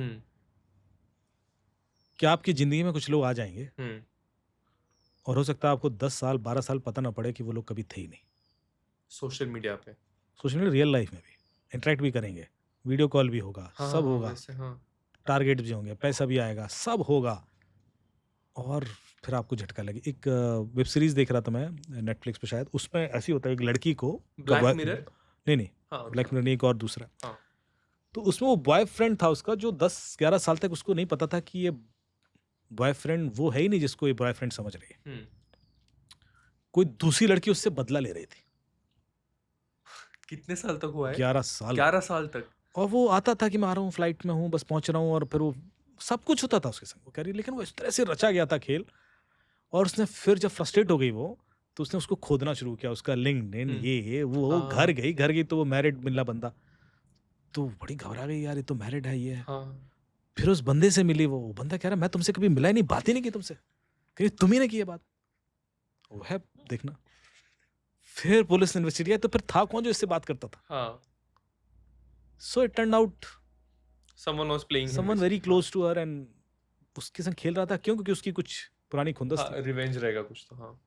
कि आपकी ज़िंदगी में कुछ लोग आ जाएंगे हम्म, और हो सकता है आपको 10 साल 12 साल पता ना पड़े कि वो लोग कभी थे ही नहीं। सोशल मीडिया पे। सोशल मीडिया रियल लाइफ में भी इंटरेक्ट भी करेंगे, वीडियो कॉल भी होगा, हाँ सब हाँ होगा, वैसे हाँ। टारगेट भी होंगे, पैसा भी आएगा, सब होगा और फिर आपको झटका लगे। एक वेब सीरीज़ देख रहा था मैं नेटफ्लिक्स पे शायद, उसमें ऐसी होता है एक लड़की को ब्लैक बॉय मिरर। नहीं हाँ ब्लैक मिरर नहीं, एक और दूसरा। हाँ। तो उसमें वो बॉयफ्रेंड था उसका जो 10-11 साल तक उसको नहीं पता था कि ये बॉयफ्रेंड वो है ही नहीं जिसको ये बॉयफ्रेंड समझ रही है। कोई दूसरी लड़की उससे बदला ले रही थी। कितने साल तक हुआ है? 11 साल 11 साल तक। और वो आता था कि मैं आ रहा हूँ, फ्लाइट में हूँ, बस पहुंच रहा हूँ, और फिर वो सब कुछ होता था उसके संग, वो कह रही। लेकिन वो इस तरह से रचा गया था खेल, और उसने फिर जब फ्रस्ट्रेट हो गई वो, तो उसने उसको खोदना शुरू किया, उसका लिंक्डइन ये वो। हाँ घर गई तो वो मैरिड मिला बंदा, तो बड़ी घबरा गई, यार ये तो मैरिड है ये। हाँ। फिर उस बंदे से मिली, वो बंदा कह रहा मैं तुमसे कभी मिला ही नहीं, बात ही नहीं की तुमसे, कह रही तुम ही ने की है बात। वो है देखना। फिर पुलिस ने इन्वेस्टिगेट किया, तो फिर था कौन जो इससे बात करता था। हाँ। So it turn out Someone was playing him someone very basically। Close to her, and उसके संग खेल रहा था। क्यों? क्योंकि उसकी कुछ पुरानी खुंदस हाँ, थी। रिवेंज रहेगा कुछ तो। हाँ।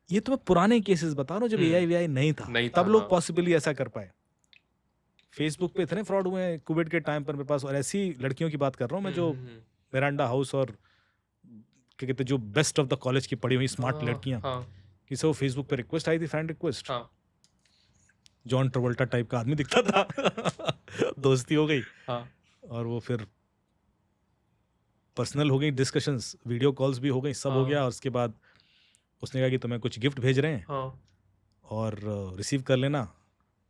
ये तो मैं पुराने केसेस बता रहा हूँ, जब एआई वीआई नहीं था, नहीं था, तब लोग हाँ। पॉसिबली ऐसा कर पाए। फेसबुक पे इतने फ्रॉड हुए हैं कोविड के टाइम पर मेरे पास, और ऐसी लड़कियों की बात कर रहा हूँ मैं जो मिरांडा हाउस और क्या कहते हैं, जो बेस्ट ऑफ द कॉलेज की पढ़ी हुई स्मार्ट लड़कियां, हाँ किसी वो फेसबुक पे रिक्वेस्ट आई थी, फ्रेंड रिक्वेस्ट, हाँ जॉन ट्रेवोल्टा टाइप का आदमी दिखता था। दोस्ती हो गई, हाँ और वो फिर पर्सनल हो गई डिस्कशंस, वीडियो कॉल्स भी हो गई, सब हो गया। हाँ। और उसके बाद उसने कहा कि तुम्हें कुछ गिफ्ट भेज रहे हैं हाँ और रिसीव कर लेना।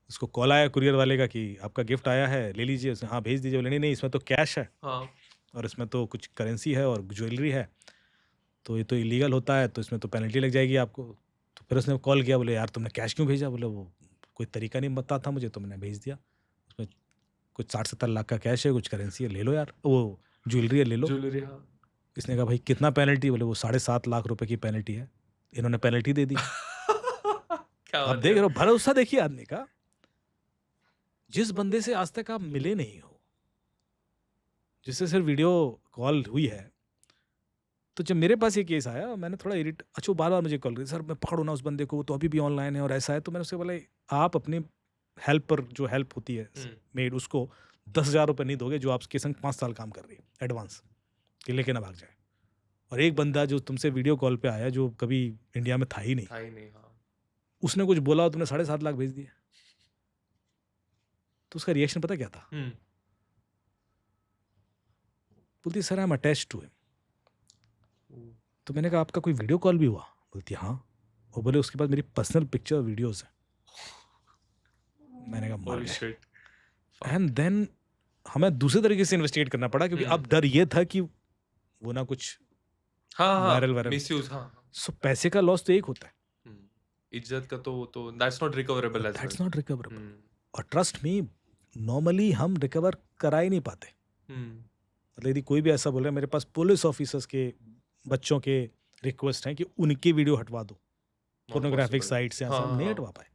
उसको कॉल आया कुरियर वाले का कि आपका गिफ्ट आया है, ले लीजिए। उसने हाँ भेज दीजिए। बोले नहीं इसमें तो कैश है हाँ और इसमें तो कुछ करेंसी है और ज्वेलरी है, तो ये तो इलीगल होता है, तो इसमें तो पेनल्टी लग जाएगी आपको। तो फिर उसने कॉल किया, बोले यार तुमने कैश क्यों भेजा? बोले वो कोई तरीका नहीं पता था मुझे, तो मैंने भेज दिया। उसमें कुछ 60-70 लाख का कैश है, कुछ करेंसी है, ले लो यार, वो ज्वेलरी है ले लो। ज्वेलरी। हाँ। इसने कहा भाई कितना पेनल्टी? बोले वो 7.5 लाख रुपए की पेनल्टी है। इन्होंने पेनल्टी दे दी। क्या आप बात देख है। रहे हो भरोसा, देखिए आदमी का, जिस बंदे से आज तक आप मिले नहीं हो, जिससे सिर्फ वीडियो कॉल हुई है। तो जब मेरे पास ये केस आया, मैंने थोड़ा अच्छा, बार बार मुझे कॉल करी, सर मैं पकड़ो ना उस बंदे को, वो तो अभी भी ऑनलाइन है और ऐसा है। तो मैंने उससे बोला आप अपनी हेल्प पर जो हेल्प होती है मेड, उसको 10,000 रुपये नहीं दोगे जो आपके संग 5 साल काम कर रही है एडवांस, कि लेके ना भाग जाए। और एक बंदा जो तुमसे वीडियो कॉल पे आया, जो कभी इंडिया में था ही नहीं, हाँ। उसने कुछ बोला और तुमने 7.5 लाख भेज दिए, तो उसका रिएक्शन पता क्या था? बोलती sir I am attached to him. तो मैंने कहा आपका कोई वीडियो कॉल भी हुआ? बोलती हाँ। और बोले उसके बाद मेरी पर्सनल पिक्चर वीडियोस हैं। मैंने कहा मर गए। एंड देन हमें दूसरे तरीके से इन्वेस्टिगेट करना पड़ा, क्योंकि अब डर ये था कि वो ना कुछ वायरल मिसयूज। हाँ। सो पैसे का लॉस तो एक होता है, इज्जत का तो that's not recoverable as well. That's not recoverable. और ट्रस्ट मी, नॉर्मली हम रिकवर करा ही नहीं पाते। मतलब यदि कोई भी ऐसा बोल रहा है, मेरे पास पुलिस ऑफिसर्स के बच्चों के रिक्वेस्ट हैं कि उनकी वीडियो हटवा दो पोर्नोग्राफिक साइट से, ऐसा हम नहीं हटवा पाए,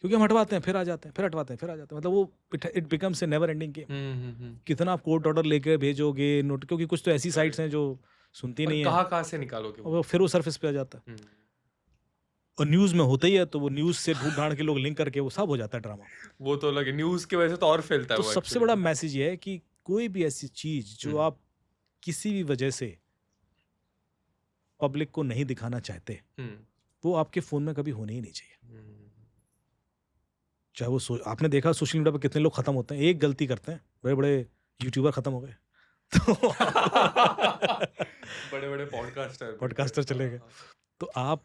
क्योंकि हम हटवाते हैं फिर आ जाते हैं, फिर हटवाते हैं फिर आ जाते हैं। मतलब वो it becomes a never ending game. कितना आप कोर्ट ऑर्डर लेके भेजोगे नोट, क्योंकि कुछ तो ऐसी साइट्स हैं जो सुनती नहीं है, कहाँ से निकालोगे वो फिर वो सरफेस पे आ जाता है। और न्यूज़ में होता ही है, तो वो न्यूज़ से ढूंढ ढांड के लोग लिंक करके वो सब हो जाता है ड्रामा। वो तो लगे न्यूज़ की वजह से तो और फैलता है। तो सबसे बड़ा मैसेज ये है कि कोई भी ऐसी चीज जो आप किसी भी वजह से पब्लिक को नहीं दिखाना चाहते, वो आपके फोन में कभी होने ही नहीं चाहिए। चाहे वो आपने देखा सोशल मीडिया पर कितने लोग खत्म होते हैं, एक गलती करते हैं, बड़े बड़े यूट्यूबर खत्म हो गए। तो बड़े बड़े पॉडकास्टर चले गए। तो आप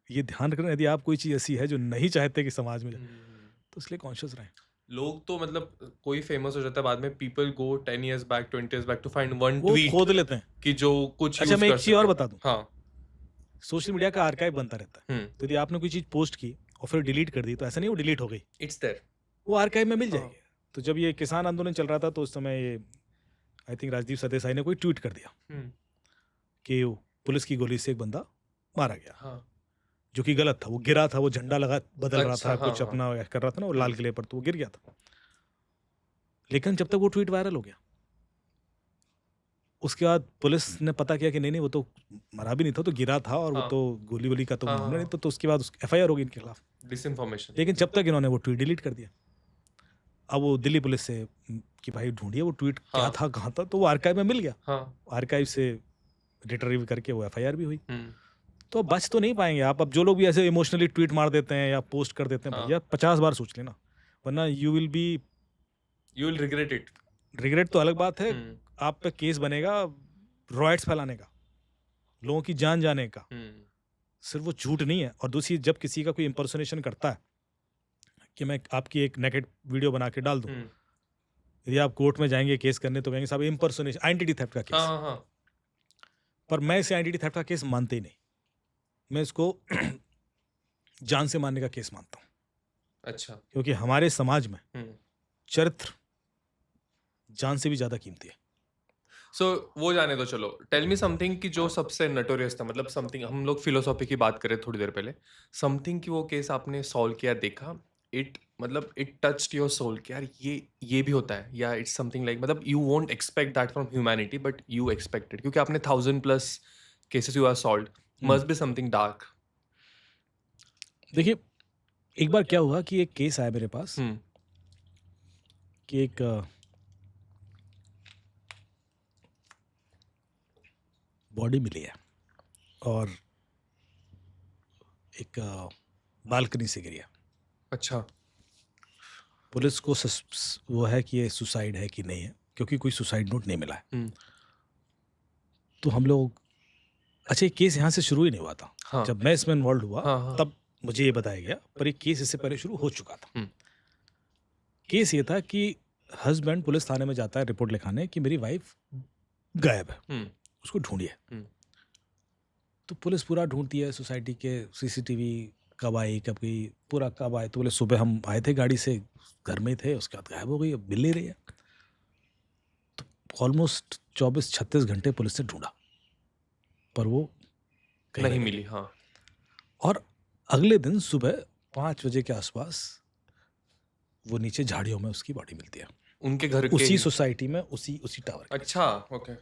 ये ध्यान रखना, यदि आप कोई चीज ऐसी है जो नहीं चाहते कि समाज में जाए, तो इसलिए कॉन्शियस रहें। लोग तो मतलब कोई फेमस हो जाता है बाद में, people go 10 years back 20 years back to find one tweet, खोद लेते हैं कि जो कुछ अच्छा, मैं एक चीज और बता दूं। हाँ। सोशल मीडिया का आर्काइव बनता रहता है, तो यदि आपने कोई चीज पोस्ट की और फिर डिलीट कर दी, तो ऐसा नहीं वो डिलीट हो गई, इट्स देयर, वो आर्काइव में मिल जाएगी। तो जब ये किसान आंदोलन चल रहा था, तो उस समय ये आई थिंक राजदीप सरदेसाई ने कोई ट्वीट कर दिया कि पुलिस की गोली से एक बंदा मारा गया, जो कि गलत था। वो गिरा था, वो झंडा लगा बदल रहा था, कुछ अपना कर रहा था ना वो लाल किले पर, तो वो गिर गया था। लेकिन जब तक वो ट्वीट वायरल हो गया, उसके बाद पुलिस ने पता किया कि नहीं वो तो मरा भी नहीं था, तो गिरा था, और वो हाँ। तो गोली वोली का तो हाँ, मामला नहीं, हाँ। तो उसके बाद FIR हो गई इनके खिलाफ। डिसइंफॉर्मेशन। लेकिन जब तक इन्होंने वो ट्वीट डिलीट कर दिया, अब वो दिल्ली पुलिस से कि भाई ढूंढिए वो ट्वीट क्या हाँ। था, कहाँ था, तो वो आर्काइव में मिल गया। हाँ। आर्काइव से रिट्रीव करके वो FIR भी हुई। हम्म। तो अब बच तो नहीं पाएंगे आप। अब जो लोग भी ऐसे इमोशनली ट्वीट मार देते हैं या पोस्ट कर देते हैं, हाँ। भैया 50 बार सोच लेना, वरना you will regret it. Regret. तो अलग बात है, आप पे केस बनेगा रॉयट्स फैलाने का, लोगों की जान जाने का, सिर्फ वो झूठ नहीं है। और दूसरी, जब किसी का कोई इम्पर्सोनेशन करता है कि मैं आपकी एक नेकेड वीडियो बना के डाल दूं, यदि आप कोर्ट में जाएंगे केस करने तो कहेंगे साहब इम्पर्सोनेशन, आइडेंटिटी थेफ्ट का केस। हाँ, हाँ। पर मैं इसे आइडेंटिटी थेफ्ट का केस मानते ही नहीं, मैं इसको जान से मारने का केस मानता हूँ। अच्छा। क्योंकि हमारे समाज में चरित्र जान से भी ज्यादा कीमती है। सो वो जाने दो, चलो टेल मी समथिंग कि जो सबसे नटोरियस था, मतलब समथिंग, हम लोग फिलोसॉफी की बात करें थोड़ी देर पहले, समथिंग कि वो केस आपने सॉल्व किया, देखा, इट टच्ड योर सोल कि यार ये भी होता है, या इट्स समथिंग लाइक, मतलब you won't expect that from humanity but you expected, क्योंकि आपने 1000+ cases you are solved, must be something dark. देखिए, एक बार क्या हुआ कि एक केस आया मेरे पास कि एक बॉडी मिली है और एक बालकनी से गिरी है। अच्छा। पुलिस को वो है कि ये सुसाइड है कि नहीं है, क्योंकि कोई सुसाइड नोट नहीं मिला है। तो हम लोग, अच्छा, ये केस यहाँ से शुरू ही नहीं हुआ था। हाँ। जब मैं इसमें इन्वॉल्व हुआ, हाँ। तब मुझे ये बताया गया, पर ये केस इससे पहले शुरू हो चुका था। केस ये था कि हस्बैंड पुलिस थाने में जाता है रिपोर्ट लिखाने कि मेरी वाइफ गायब है, उसको ढूंढिए। तो पुलिस पूरा ढूंढती है, सोसाइटी के CCTV कब आई, कब गई, पूरा कब आए। तो बोले सुबह हम आए थे गाड़ी से, घर में थे, उसके बाद गायब हो गई, अब मिल नहीं रही है। तो ऑलमोस्ट 24-36 घंटे पुलिस ने ढूंढा, पर वो कहीं नहीं मिली। हाँ। और अगले दिन सुबह 5 बजे के आसपास वो नीचे झाड़ियों में उसकी बॉडी मिलती है, उनके घर के उसी सोसाइटी में, उसी टावर के। अच्छा, ओके।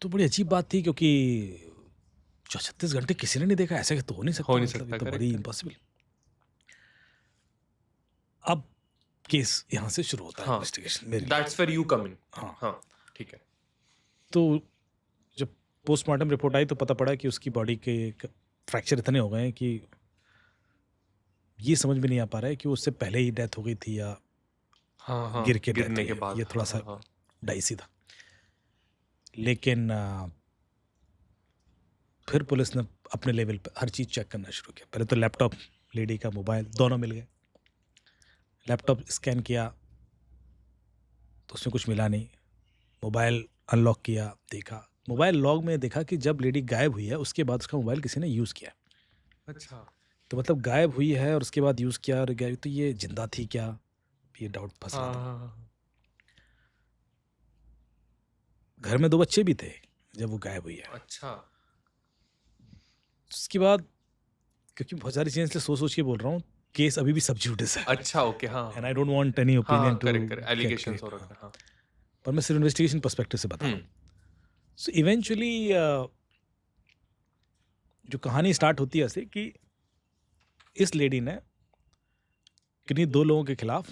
तो बड़ी अजीब बात थी, क्योंकि 36 घंटे किसी ने नहीं देखा, ऐसे तो हो नहीं सकता, मतलब ये तो बड़ी इम्पॉसिबल। अब केस यहाँ से शुरू होता है, इन्वेस्टिगेशन मेरी। दैट्स वेयर यू कम इन। हाँ, ठीक है। तो जब पोस्टमार्टम रिपोर्ट आई तो पता पड़ा कि उसकी बॉडी के फ्रैक्चर इतने हो गए हैं कि ये समझ में नहीं आ पा रहा है कि उससे पहले ही डेथ हो गई थी या गिरने के बाद। ये थोड़ा सा डाइसी था। लेकिन फिर पुलिस ने अपने लेवल पर हर चीज़ चेक करना शुरू किया। पहले तो लैपटॉप, लेडी का मोबाइल, दोनों मिल गए। लैपटॉप स्कैन किया तो उसमें कुछ मिला नहीं। मोबाइल अनलॉक किया, देखा, मोबाइल लॉग में देखा कि जब लेडी गायब हुई है उसके बाद उसका मोबाइल किसी ने यूज़ किया। अच्छा। तो मतलब गायब हुई है और उसके बाद यूज़ किया, और गायब, तो ये जिंदा थी क्या, ये डाउट फंस रहा था। घर में 2 बच्चे भी थे जब वो गायब हुई है। अच्छा। उसके बाद, क्योंकि बहुत सारी चीज़ें सोच सोच के बोल रहा हूँ, केस अभी भी सब्ज्यूडिस है। अच्छा, ओके। हाँ। And I don't want any opinion to allegations हो रखे हैं। हाँ। पर मैं सिर्फ इन्वेस्टिगेशन पर्सपेक्टिव से बता रहा हूँ। सो इवेंचुअली जो कहानी स्टार्ट होती है ऐसे कि इस लेडी ने किन्हीं 2 लोगों के खिलाफ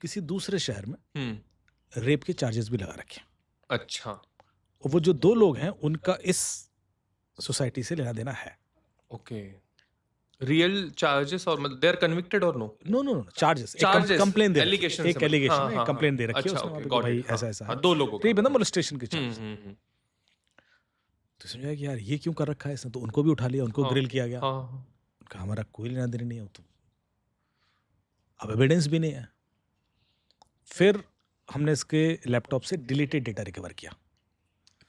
किसी दूसरे शहर में रेप के चार्जेस भी लगा रखे। अच्छा। और वो जो 2 लोग हैं उनका इस सोसाइटी से लेना देना है। ओके। रियल चार्जेस, और मतलब दे आर कन्विक्टेड और नो? नो, चार्जेस, कंप्लेन दे रखी है, एक एलिगेशन, कंप्लेन दे रखी है उसने, ओके, भाई ऐसा है। 2 लोगों तो ये का। बंदा मोलेस्टेशन के चार्जेस। तो समझा कि यार ये क्यों कर रखा है इसने, तो उनको भी उठा लिया, उनको ग्रिल किया गया। उनका हमारा कोई लेना देना नहीं है, तो अब एविडेंस भी नहीं है। फिर हमने इसके लैपटॉप से डिलीटेड डेटा रिकवर किया।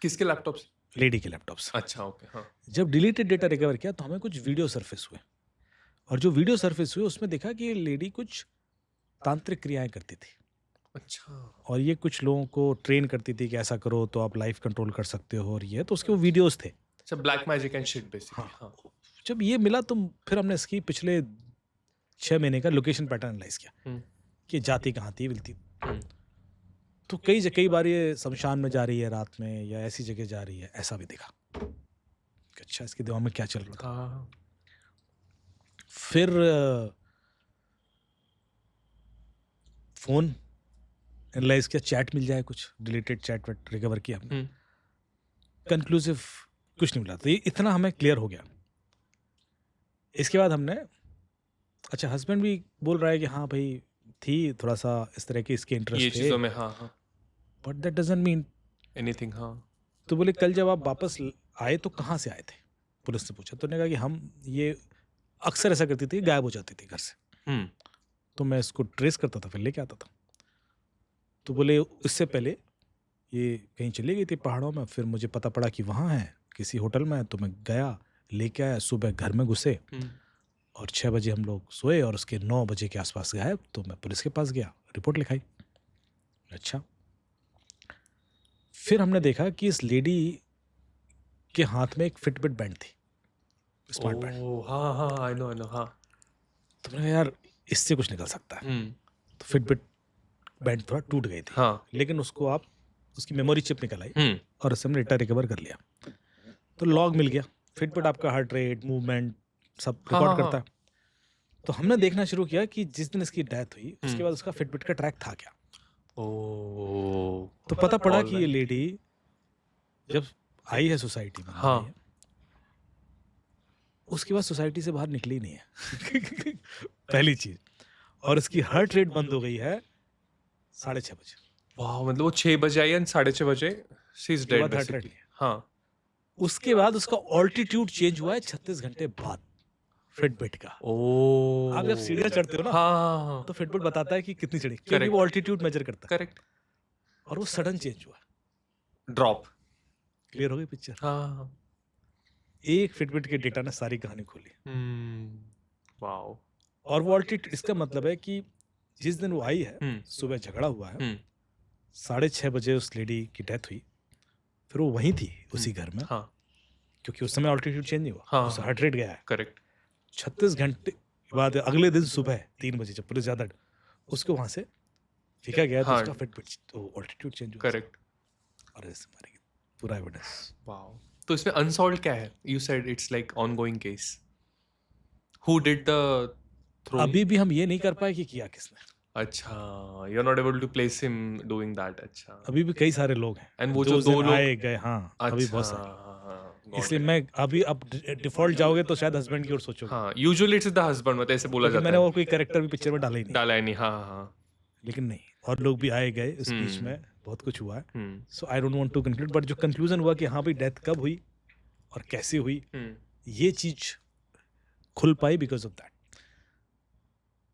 किसके लैपटॉप से? लेडी के लैपटॉप से। अच्छा, ओके। हाँ। जब डिलीटेड डेटा रिकवर किया तो हमें कुछ वीडियो सरफेस हुए, और जो वीडियो सरफेस हुए उसमें देखा कि ये लेडी कुछ तांत्रिक क्रियाएं करती थी। अच्छा। और ये कुछ लोगों को ट्रेन करती थी कि ऐसा करो तो आप लाइफ कंट्रोल कर सकते हो, और ये तो उसके वो वीडियोस थे। अच्छा, black magic and shit basically. हाँ। जब ये मिला तो फिर हमने इसकी पिछले 6 महीने का लोकेशन पैटर्न एनालाइज किया कि जाति कहाँ थी, मिलती। तो कई बार ये शमशान में जा रही है रात में या ऐसी जगह जा रही है, ऐसा भी देखा कि अच्छा इसके दिमाग में क्या चल रहा था। हाँ फिर फोन एनालाइज किया, चैट मिल जाए, कुछ डिलीटेड चैट वेट रिकवर किया हमने, कंक्लूसिव कुछ नहीं मिला। तो ये इतना हमें क्लियर हो गया। इसके बाद हमने, अच्छा हस्बैंड भी बोल रहा है कि हाँ भाई थी थोड़ा सा इस तरह के इसके ये इंटरेस्ट थे, चीज़ों में, हाँ हाँ, but that doesn't mean. Anything, हाँ। तो बोले कल जब आप वापस आए तो कहाँ से आए थे, पुलिस ने पूछा। तो उन्होंने कहा कि हम ये अक्सर ऐसा करती थी, गायब हो जाती थी घर से, तो मैं इसको ट्रेस करता था, फिर लेके आता था। तो बोले इससे पहले ये कहीं चली गई थी पहाड़ों में, फिर मुझे पता पड़ा कि वहाँ है किसी होटल में, तो मैं गया लेके आया, सुबह घर में घुसे और 6 बजे हम लोग सोए और उसके 9 बजे के आसपास गायब। तो मैं पुलिस के पास गया, रिपोर्ट लिखाई। अच्छा, फिर हमने देखा कि इस लेडी के हाथ में एक फिटबिट बैंड थी, स्मार्ट बैंड। हाँ हाँ, आई नो, हाँ। तो मैंने कहा यार इससे कुछ निकल सकता है। तो फिटबिट बैंड थोड़ा टूट गई थी, हाँ। लेकिन उसको आप उसकी मेमोरी चिप निकल आई और उससे हमने डेटा रिकवर कर लिया। तो लॉग मिल गया, फिटबिट आपका हार्ट रेट, मूवमेंट सब रिकॉर्ड करता है। तो हमने देखना शुरू किया कि जिस दिन इसकी डेथ हुई उसके बाद उसका फिटबिट का ट्रैक था क्या। तो पता पड़ा कि ये लेडी जब आई है सोसाइटी में, हाँ, आई है, उसके बाद सोसाइटी से बाहर निकली नहीं है पहली चीज। और उसकी हार्ट रेट बंद हो गई है 6:30 बजे। वाह, मतलब वो 6 बजे आई एंड 6:30 बजे she is dead heart rate. Basically. हाँ। उसके बाद उसका ऑल्टीट्यूड चेंज हुआ है 36 घंटे बाद फिटबिट का। आप जब सीढ़ियां चढ़ते हो ना, हाँ, तो फिटबिट बताता है कि कितनी चढ़ी, क्योंकि वो ऑल्टीट्यूड मेजर करता है। करेक्ट। और वो सडन चेंज हुआ, ड्रॉप। क्लियर हो गई पिक्चर। हाँ। एक फिटबिट के डेटा ने सारी कहानी खोली। वाओ। और वो ऑल्टीट्यूड, इसका मतलब है कि जिस दिन वो आई है सुबह झगड़ा हुआ है, 6:30 बजे उस लेडी की डेथ हुई, फिर वो वहीं थी उसी घर में। हाँ, क्योंकि उस समय ऑल्टीट्यूड चेंज नहीं हुआ, हाँ, उसका हार्ट रेट गया है। करेक्ट। 36 घंटे बाद अगले दिन सुबह 3 बजे जब पुलिस ज्यादा, उसको वहां से फेंका गया, तो हाँ, उसका फिटबिट ऑल्टीट्यूड चेंज हुआ। करेक्ट। और ऐसे मारी गई, पूरा एविडेंस। वाओ। तो इसमें अनसॉल्व्ड क्या है? You said it's like ongoing case. Who did the throwing? अभी भी हम ये नहीं कर पाए कि किया किसने। अच्छा, you are not able to place him doing that. अच्छा। अभी भी कई सारे लोग हैं, एंड वो जो दोस्त दो लोग आए गए, हाँ अभी अच्छा, बहुत सारे। हाँ, इसलिए मैं अभी, अब डिफॉल्ट जाओगे तो शायद हस्बैंड की ओर सोचोगे, हाँ, यूजुअली इट्स द हस्बैंड, मतलब ऐसे बोला क्योंकि जाता मैंने है। और कोई कैरेक्टर भी पिक्चर में डाला ही नहीं। डाला है नहीं, हाँ हाँ। लेकिन नहीं, और लोग भी आए गए इस बीच में, बहुत कुछ हुआ है। So I don't want to conclude, but जो कंक्लूजन हुआ कि हाँ भाई डेथ कब हुई और कैसे हुई, ये चीज खुल पाई बिकॉज ऑफ दैट।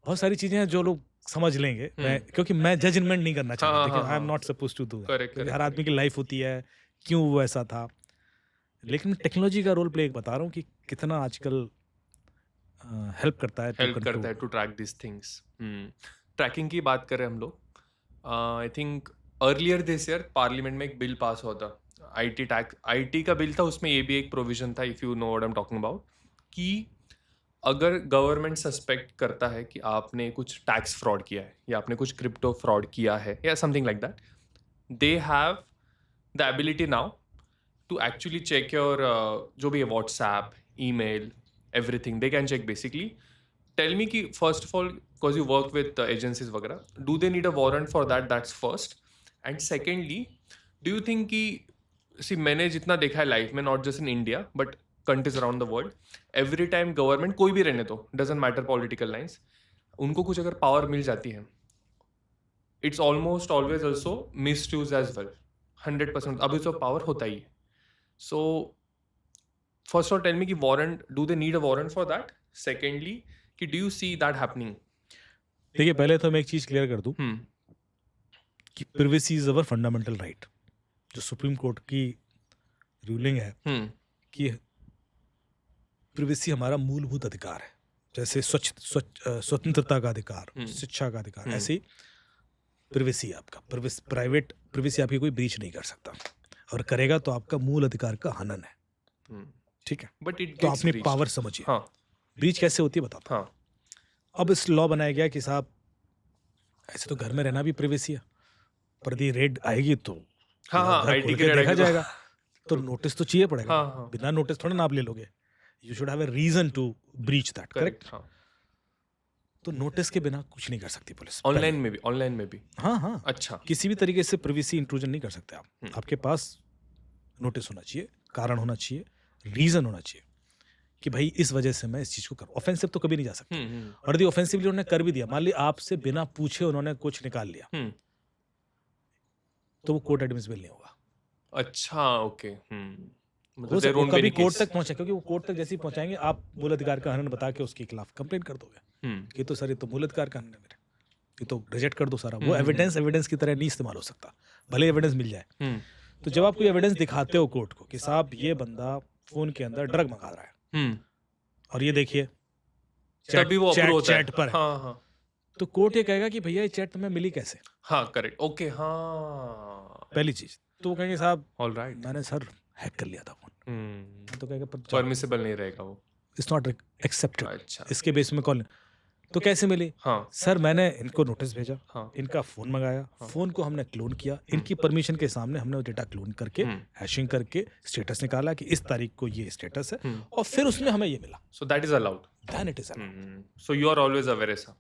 बहुत सारी चीजें हैं जो लोग समझ लेंगे, मैं क्योंकि मैं जजमेंट नहीं करना चाहता, देखिए I am not suppose to do that, क्योंकि हर आदमी की लाइफ होती है, क्यों वो ऐसा था। लेकिन टेक्नोलॉजी का रोल प्ले एक बता रहा हूँ कि कितना आजकल हेल्प करता है to track this things. Tracking की बात करें हम लोग, I think earlier this year parliament में एक बिल पास हुआ था, आईटी का बिल था। उसमें ये भी एक प्रोविजन था, if you know what I am talking about, कि अगर गवर्नमेंट सस्पेक्ट करता है कि आपने कुछ टैक्स फ्रॉड किया है या आपने कुछ क्रिप्टो फ्रॉड किया है या something like that, they have the ability now to actually check your जो भी है WhatsApp, email, everything they can check basically. Tell me कि first of all, because you work with agencies वगैरह, do they need a warrant for that? That's first. And secondly, do you think कि see, मैंने जितना देखा है life में, not just in India but countries around the world, every time government कोई भी रहने, तो डजेंट मैटर पॉलिटिकल लाइन्स, उनको कुछ अगर पावर मिल जाती है, it's almost always also misuse as well, 100%। अभी तो पावर होता ही है। So first all tell me कि warrant, do they need a warrant for that? Secondly, कि do you see that happening? देखिए, पहले तो मैं एक चीज क्लियर कर दूं कि privacy is our fundamental right. जो सुप्रीम कोर्ट की रूलिंग है कि प्रिवेसी हमारा मूलभूत अधिकार है, जैसे स्वतंत्रता का अधिकार, शिक्षा का अधिकार, ऐसे ही प्रिवेसी है आपका। प्राइवेट प्रिवेसी आपकी कोई ब्रीच नहीं कर सकता, और करेगा तो आपका मूल अधिकार का हनन है। ठीक है, बट तो अपनी पावर समझिए। हाँ, ब्रीच कैसे होती है बताता हूं। अब इस लॉ बनाया गया कि साहब ऐसे तो घर में रहना भी प्रिवेसी है, पर यदि रेड आएगी तो हाँ हाँ घर आईटी खोल की के रेड देखा आएगी तो जाएगा, तो नोटिस तो चाहिए पड़ेगा। हाँ हाँ बिना नोटिस थोड़ा ना आप ले लोगे, you should have a reason to breach that, correct? Correct. हाँ तो नोटिस के बिना कुछ नहीं कर सकती पुलिस। ऑनलाइन पहले। में भी, ऑनलाइन में भी। हाँ हाँ, अच्छा। किसी भी तरीके से प्रिवेसी इंट्रूजन नहीं कर सकते आप। हम्म। आपके पास नोटिस होना चाहिए, कारण होना चाहिए, रीजन होना चाहिए कि भाई इस वजह से मैं इस चीज को कर, ऑफेंसिव तो कभी नहीं जा सकता। और यदि ऑफेंसिवली उन्होंने कर भी दिया, मान लिया आपसे बिना पूछे उन्होंने कुछ निकाल लिया, तो वो कोर्ट एडमिसिबल नहीं होगा। अच्छा ओके। हो मतलब सकता वो कभी कोर्ट तक पहुंचे, क्योंकि वो कोर्ट तक जैसे ही पहुंचाएंगे आप मूल अधिकार का हनन बता के उसके खिलाफ कंप्लेंट कर दोगे कि तो सर ये तो मूल अधिकार का हनन है मेरे, ये तो रिजेक्ट कर दो सारा। वो एविडेंस की तरह नहीं इस्तेमाल हो सकता, भले एविडेंस मिल जाए। तो जब आप कोई एविडेंस दिखाते हो कोर्ट को कि साहब ये बंदा फोन के अंदर ड्रग मंगा रहा है और ये देखिए तभी वो अप्रूव होता है। चैट पर है, हाँ हाँ तो कोर्ट ये कहेगा कि भैया ये चैट तुम्हें मिली कैसे? हाँ करेक्ट ओके हाँ पहली चीज तो वो कहेंगे साहब ऑलराइट मैंने सर हैक कर लिया था फोन, तो कहेगा परमिसिबल नहीं रहेगा वो। It's not accepted. अच्छा इसके बेस में कॉल, तो कैसे मिली? हाँ सर मैंने इनको नोटिस भेजा, हाँ इनका फोन मंगाया, फोन को हमने क्लोन किया, इनकी परमिशन के सामने हमने वो डेटा क्लोन करके हैशिंग करके स्टेटस निकाला कि इस तारीख को ये स्टेटस है, और फिर उसमें हमें ये मिला, so that is allowed. Then it is allowed. So you are always aware ऐसा।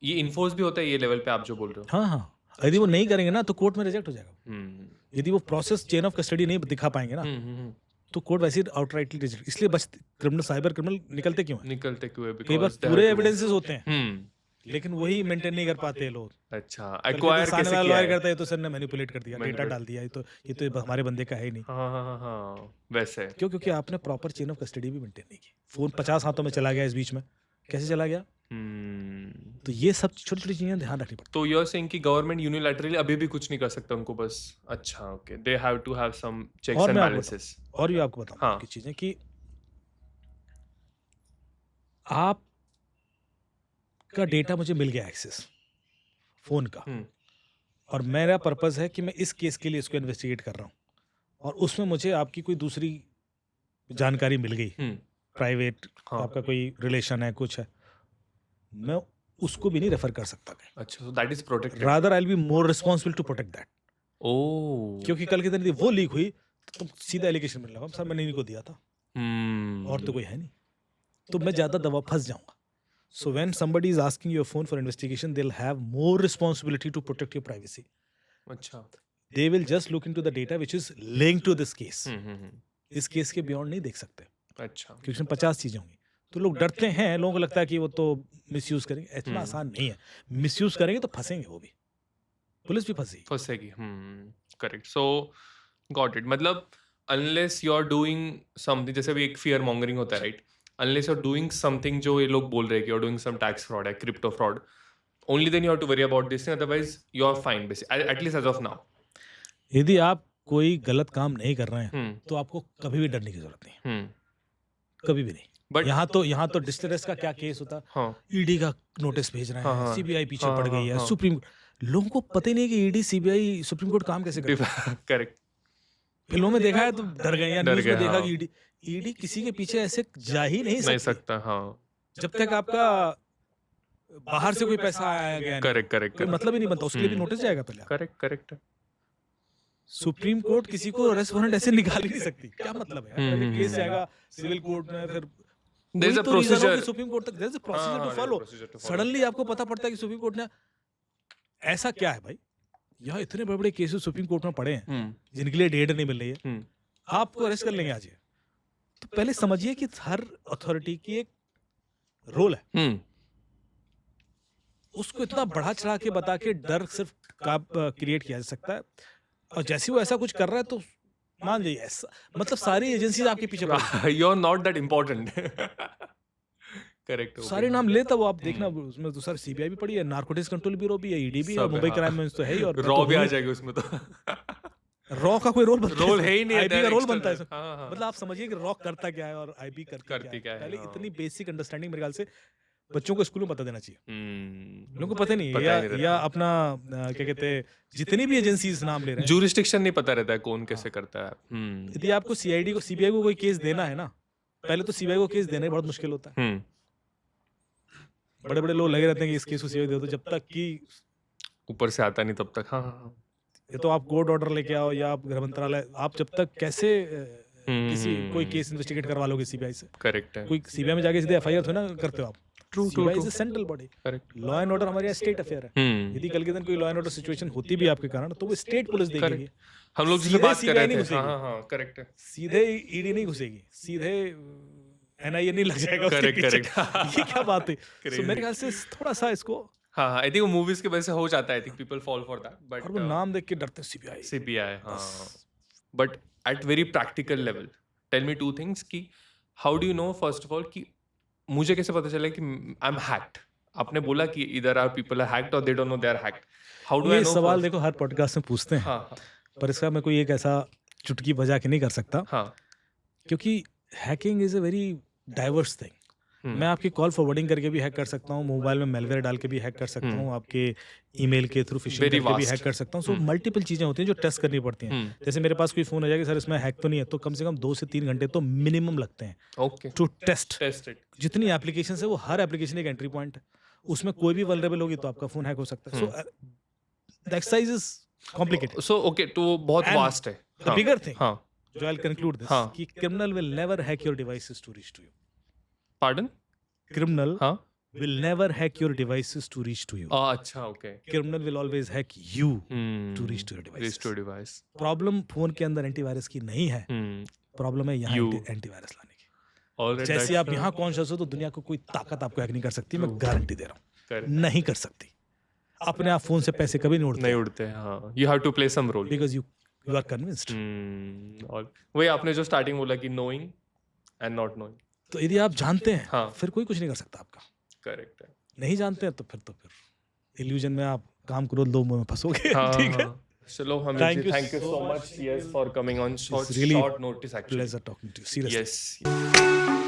ये इन्फोर्स भी होता है ये लेवल पे आप जो बोल रहे हो? हाँ हाँ, यदि वो नहीं करेंगे ना तो कोर्ट में रिजेक्ट हो जाएगा। यदि वो प्रोसेस चेन ऑफ कस्टडी नहीं दिखा पाएंगे ना तो कोर्ट वैसे आउटराइटली रिजेक्ट। इसलिए बचते क्रिमिनल, साइबर क्रिमिनल निकलते क्यों हैं? निकलते क्यों है? कई बार Because they पूरे have to- एविडेंसेस होते हैं लेकिन वही मेंटेन नहीं कर पाते लोग। अच्छा कल के एक्वायर दिन सामने कैसे वाला किया lawyer है? करता है तो सर ने मैनिपुलेट कर दिया, डेटा डाल दिया, ये तो हमारे बंदे का है ही नहीं। हाँ हाँ हाँ हाँ वैसे क्यों? क्योंकि आपने प्रॉपर चेन ऑफ कस्टडी भी मेंटेन नहीं की। फोन 50 हाथों में चला गया, इस बीच में कैसे चला गया? तो ये सब छोटी छोटी चीजें ध्यान रखनी पड़ती। तो यू आर सेइंग कि गवर्नमेंट यूनिलैटरली अभी भी कुछ नहीं कर सकता उनको बस? अच्छा okay, they have to have some checks और एंड मैं आपको बैलेंसेस। और भी आपको बताऊं हाँ। की चीजें कि आप का डेटा मुझे मिल गया एक्सेस फोन का, और मेरा पर्पस है कि मैं इस केस के लिए इसको इन्वेस्टिगेट कर रहा हूँ, और उसमें मुझे आपकी कोई दूसरी जानकारी मिल गई, प्राइवेट हाँ। आपका कोई रिलेशन है, कुछ है, मैं उसको भी नहीं रेफर कर सकता। अच्छा, so that is protected. Rather I will be more responsible to protect that. Oh, क्योंकि कल के दिन यदि वो लीक हुई तो तुम सीधा एलिगेशन मिल रहा सर मैंने इन्हीं को दिया था और तो कोई है नहीं, तो मैं ज्यादा दवा फंस जाऊंगा। So when somebody is asking your phone for investigation they will have more responsibility to protect your privacy. अच्छा। They will just look into the data which is linked to this case. इस case के beyond नहीं देख सकते अच्छा। क्योंकि उसमें 50 चीजें होंगी। तो लोग डरते हैं, लोगों को लगता है कि वो तो मिसयूज करेंगे। इतना आसान नहीं है, मिसयूज करेंगे तो फंसेंगे, वो भी पुलिस भी फंसेगी। करेक्ट। So got it. मतलब unless you are doing something, जैसे भी एक फियर मॉन्गरिंग होता है right, unless you are doing something जो ये लोग बोल रहे हैं कि you are doing some tax fraud है, crypto fraud, only then you have to worry about this thing, otherwise you are fine basic, at least as of now. यदि आप कोई गलत काम नहीं कर रहे हैं तो आपको कभी भी डरने की जरूरत नहीं, कभी भी नहीं। बट यहाँ तो डिस्ट्रेस का क्या केस होता, हाँ ईडी का नोटिस भेज रहे हैं, हाँ, सीबीआई पीछे हाँ, पड़ गई है, हाँ, सुप्रीम, लोगों को पता ही नहीं कि ईडी सीबीआई सुप्रीम कोर्ट काम कैसे करती है। करेक्ट। फिल्मों में देखा है तो डर गए, या डर न्यूज़ में गए, देखा हाँ। कि ईडी किसी के पीछे ऐसे जा ही नहीं नहीं सकती सकता। हाँ जब तक आपका बाहर से कोई पैसा आया गया नहीं। करेक्ट करेक्ट कोई मतलब ही नहीं बनता, उसके लिए भी नोटिस जाएगा पहले। Correct correct. सुप्रीम कोर्ट किसी को अरेस्ट वारंट ऐसे निकाल ही नहीं सकती, क्या मतलब है? पहले केस जाएगा सिविल कोर्ट में, फिर There is a procedure. Supreme court तक, there is a procedure हाँ, to follow। procedure to follow. Suddenly आपको पता पड़ता है कि सुप्रीम कोर्ट ने ऐसा क्या है भाई, यहाँ इतने बड़े बड़े केसेस सुप्रीम कोर्ट में पड़े हैं जिनके लिए डेट नहीं मिल रही है, आपको अरेस्ट कर लेंगे आज। तो पहले समझिए कि हर अथॉरिटी की एक रोल है, उसको इतना बढ़ा चढ़ा के बता के डर सिर्फ क्रिएट किया जा सकता है, और जैसे वो ऐसा कुछ कर रहा है तो मान जाइए ऐसा, मतलब सारी एजेंसीज आपके पीछे पड़ गई। You are not that important. Correct. सारे नाम लेता वो, आप देखना उसमें तो सर सीबीआई भी पड़ी है, नारकोटिक्स कंट्रोल ब्यूरो भी है, ईडी भी है, मुंबई क्राइम ब्रांच तो है ही, और रॉ भी आ जाएगी उसमें तो। रॉ का कोई रोल बनता रोल है ही नहीं, आईबी का रोल बनता है। हाँ, हाँ। मतलब आप समझिए कि रॉ करता क्या है और आईबी करती क्या है। पहले हाँ। इतनी बेसिक अंडरस्टैंडिंग मेरे ख्याल से बच्चों को स्कूल में बता देना चाहिए। लोगों को पता नहीं है, या अपना क्या कहते हैं, जितनी भी एजेंसीज नाम ले रहे हैं, ज्यूरिस्डिक्शन नहीं पता रहता है कौन कैसे करता है। यदि आपको सीआईडी को सीबीआई को कोई केस देना है ना, पहले तो सीबीआई को केस देना ही बहुत मुश्किल होता है। बड़े बड़े लोग लगे रहते हैं कि इस केस को सीबीआई दे दो, जब तक कि ऊपर से आता नहीं तब तक। हाँ हाँ। ये तो आप कोर्ट ऑर्डर लेके आओ या आप गृह मंत्रालय, आप जब तक कैसे किसी कोई केस इन्वेस्टिगेट करवा लोगे सीबीआई से? करेक्ट है, कोई सीबीआई में जाके सीधे एफआईआर थोड़ा ना करते हो आप। True CBI is central body. Correct, law and order हमारे यहाँ स्टेट अफेयर है। यदि कल के दिन कोई लॉ एंड ऑर्डर सिचुएशन होती भी आपके कारण, तो वो स्टेट पुलिस देखेगी। हम लोग जिससे सीधे बात कर CBI रहे नहीं थे, घुसेगी। हाँ, करेक्ट है, सीधे ईडी नहीं घुसेगी, सीधे एनआईए नहीं लग जाएगा उसके करेक्ट पीछे। करेक्ट ये क्या बात है? Crazy. So, मेरे ख्याल से थोड़ा सा इसको, हाँ, आई थिंक वो मूवीज के वजह से हो जाता है, I think people fall for that, but और वो नाम देख के डरते सीबीआई। CBI, हाँ, but at very practical level tell me two things कि how do you know first of all कि मुझे कैसे पता चला कि आई एम हैक्ड? आपने बोला कि इधर आर पीपल आर हैक्ड और they don't know they are hacked, how do I ये नो? सवाल देखो हर पॉडकास्ट में पूछते हैं, हाँ पर इसका मैं कोई एक ऐसा चुटकी बजा के नहीं कर सकता, हाँ, क्योंकि hacking is a very diverse thing. मैं आपकी कॉल फॉरवर्डिंग करके भी हैक कर सकता हूँ, मोबाइल में मेलवेयर डाल के भी हैक कर सकता हूँ, आपके ईमेल के थ्रू फिशिंग Very करके भी vast. हैक कर सकता हूँ। सो मल्टीपल चीजें होती हैं जो टेस्ट करनी पड़ती हैं। जैसे मेरे पास कोई फोन आ जाएगा, सर इसमें हैक तो नहीं है, तो कम से कम 2 से 3 घंटे तो मिनिमम लगते हैं okay, to test. Test it, जितनी एप्लीकेशन है वो हर एप्लीकेशन एक एंट्री पॉइंट है, उसमें कोई भी वल्नरेबल होगी तो आपका फोन हैक हो सकता है। So the exercise is complicated. So okay, तो बहुत And वास्ट है, द बिगर थिंग हाँ, जो आई विल कंक्लूड दिस, हाँ। कि criminal will never hack your devices to reach to you. Pardon, Criminal हाँ, will never hack your devices to reach to you. अच्छा, okay, Criminal will always hack you to reach to your reach devices. To device, problem phone के अंदर antivirus की नहीं है, problem है यहाँ You. Antivirus लाने की। ऑलराइट, जैसे आप यहाँ कॉन्शियस हो तो दुनिया को कोई ताकत आपको हैक नहीं कर सकती, मैं गारंटी दे रहा हूँ, करेक्ट, नहीं कर सकती। अपने आप फोन से पैसे कभी नहीं नहीं उड़ते, उड़ते, हाँ, you have to play some role, because you are convinced. और वही आपने जो स्टार्टिंग बोला कि नोइंग एंड नॉट नोइंग, तो यदि आप जानते हैं, हाँ। फिर कोई कुछ नहीं कर सकता आपका। करेक्ट है, नहीं जानते हैं तो फिर इल्यूजन में आप काम क्रोध लोभ में फंसोगे। हाँ, ठीक है, हाँ। चलो, हमें Thank you thank you so so much, much. Yes, for coming on It's really short notice actually, pleasure talking to you, seriously. Yes.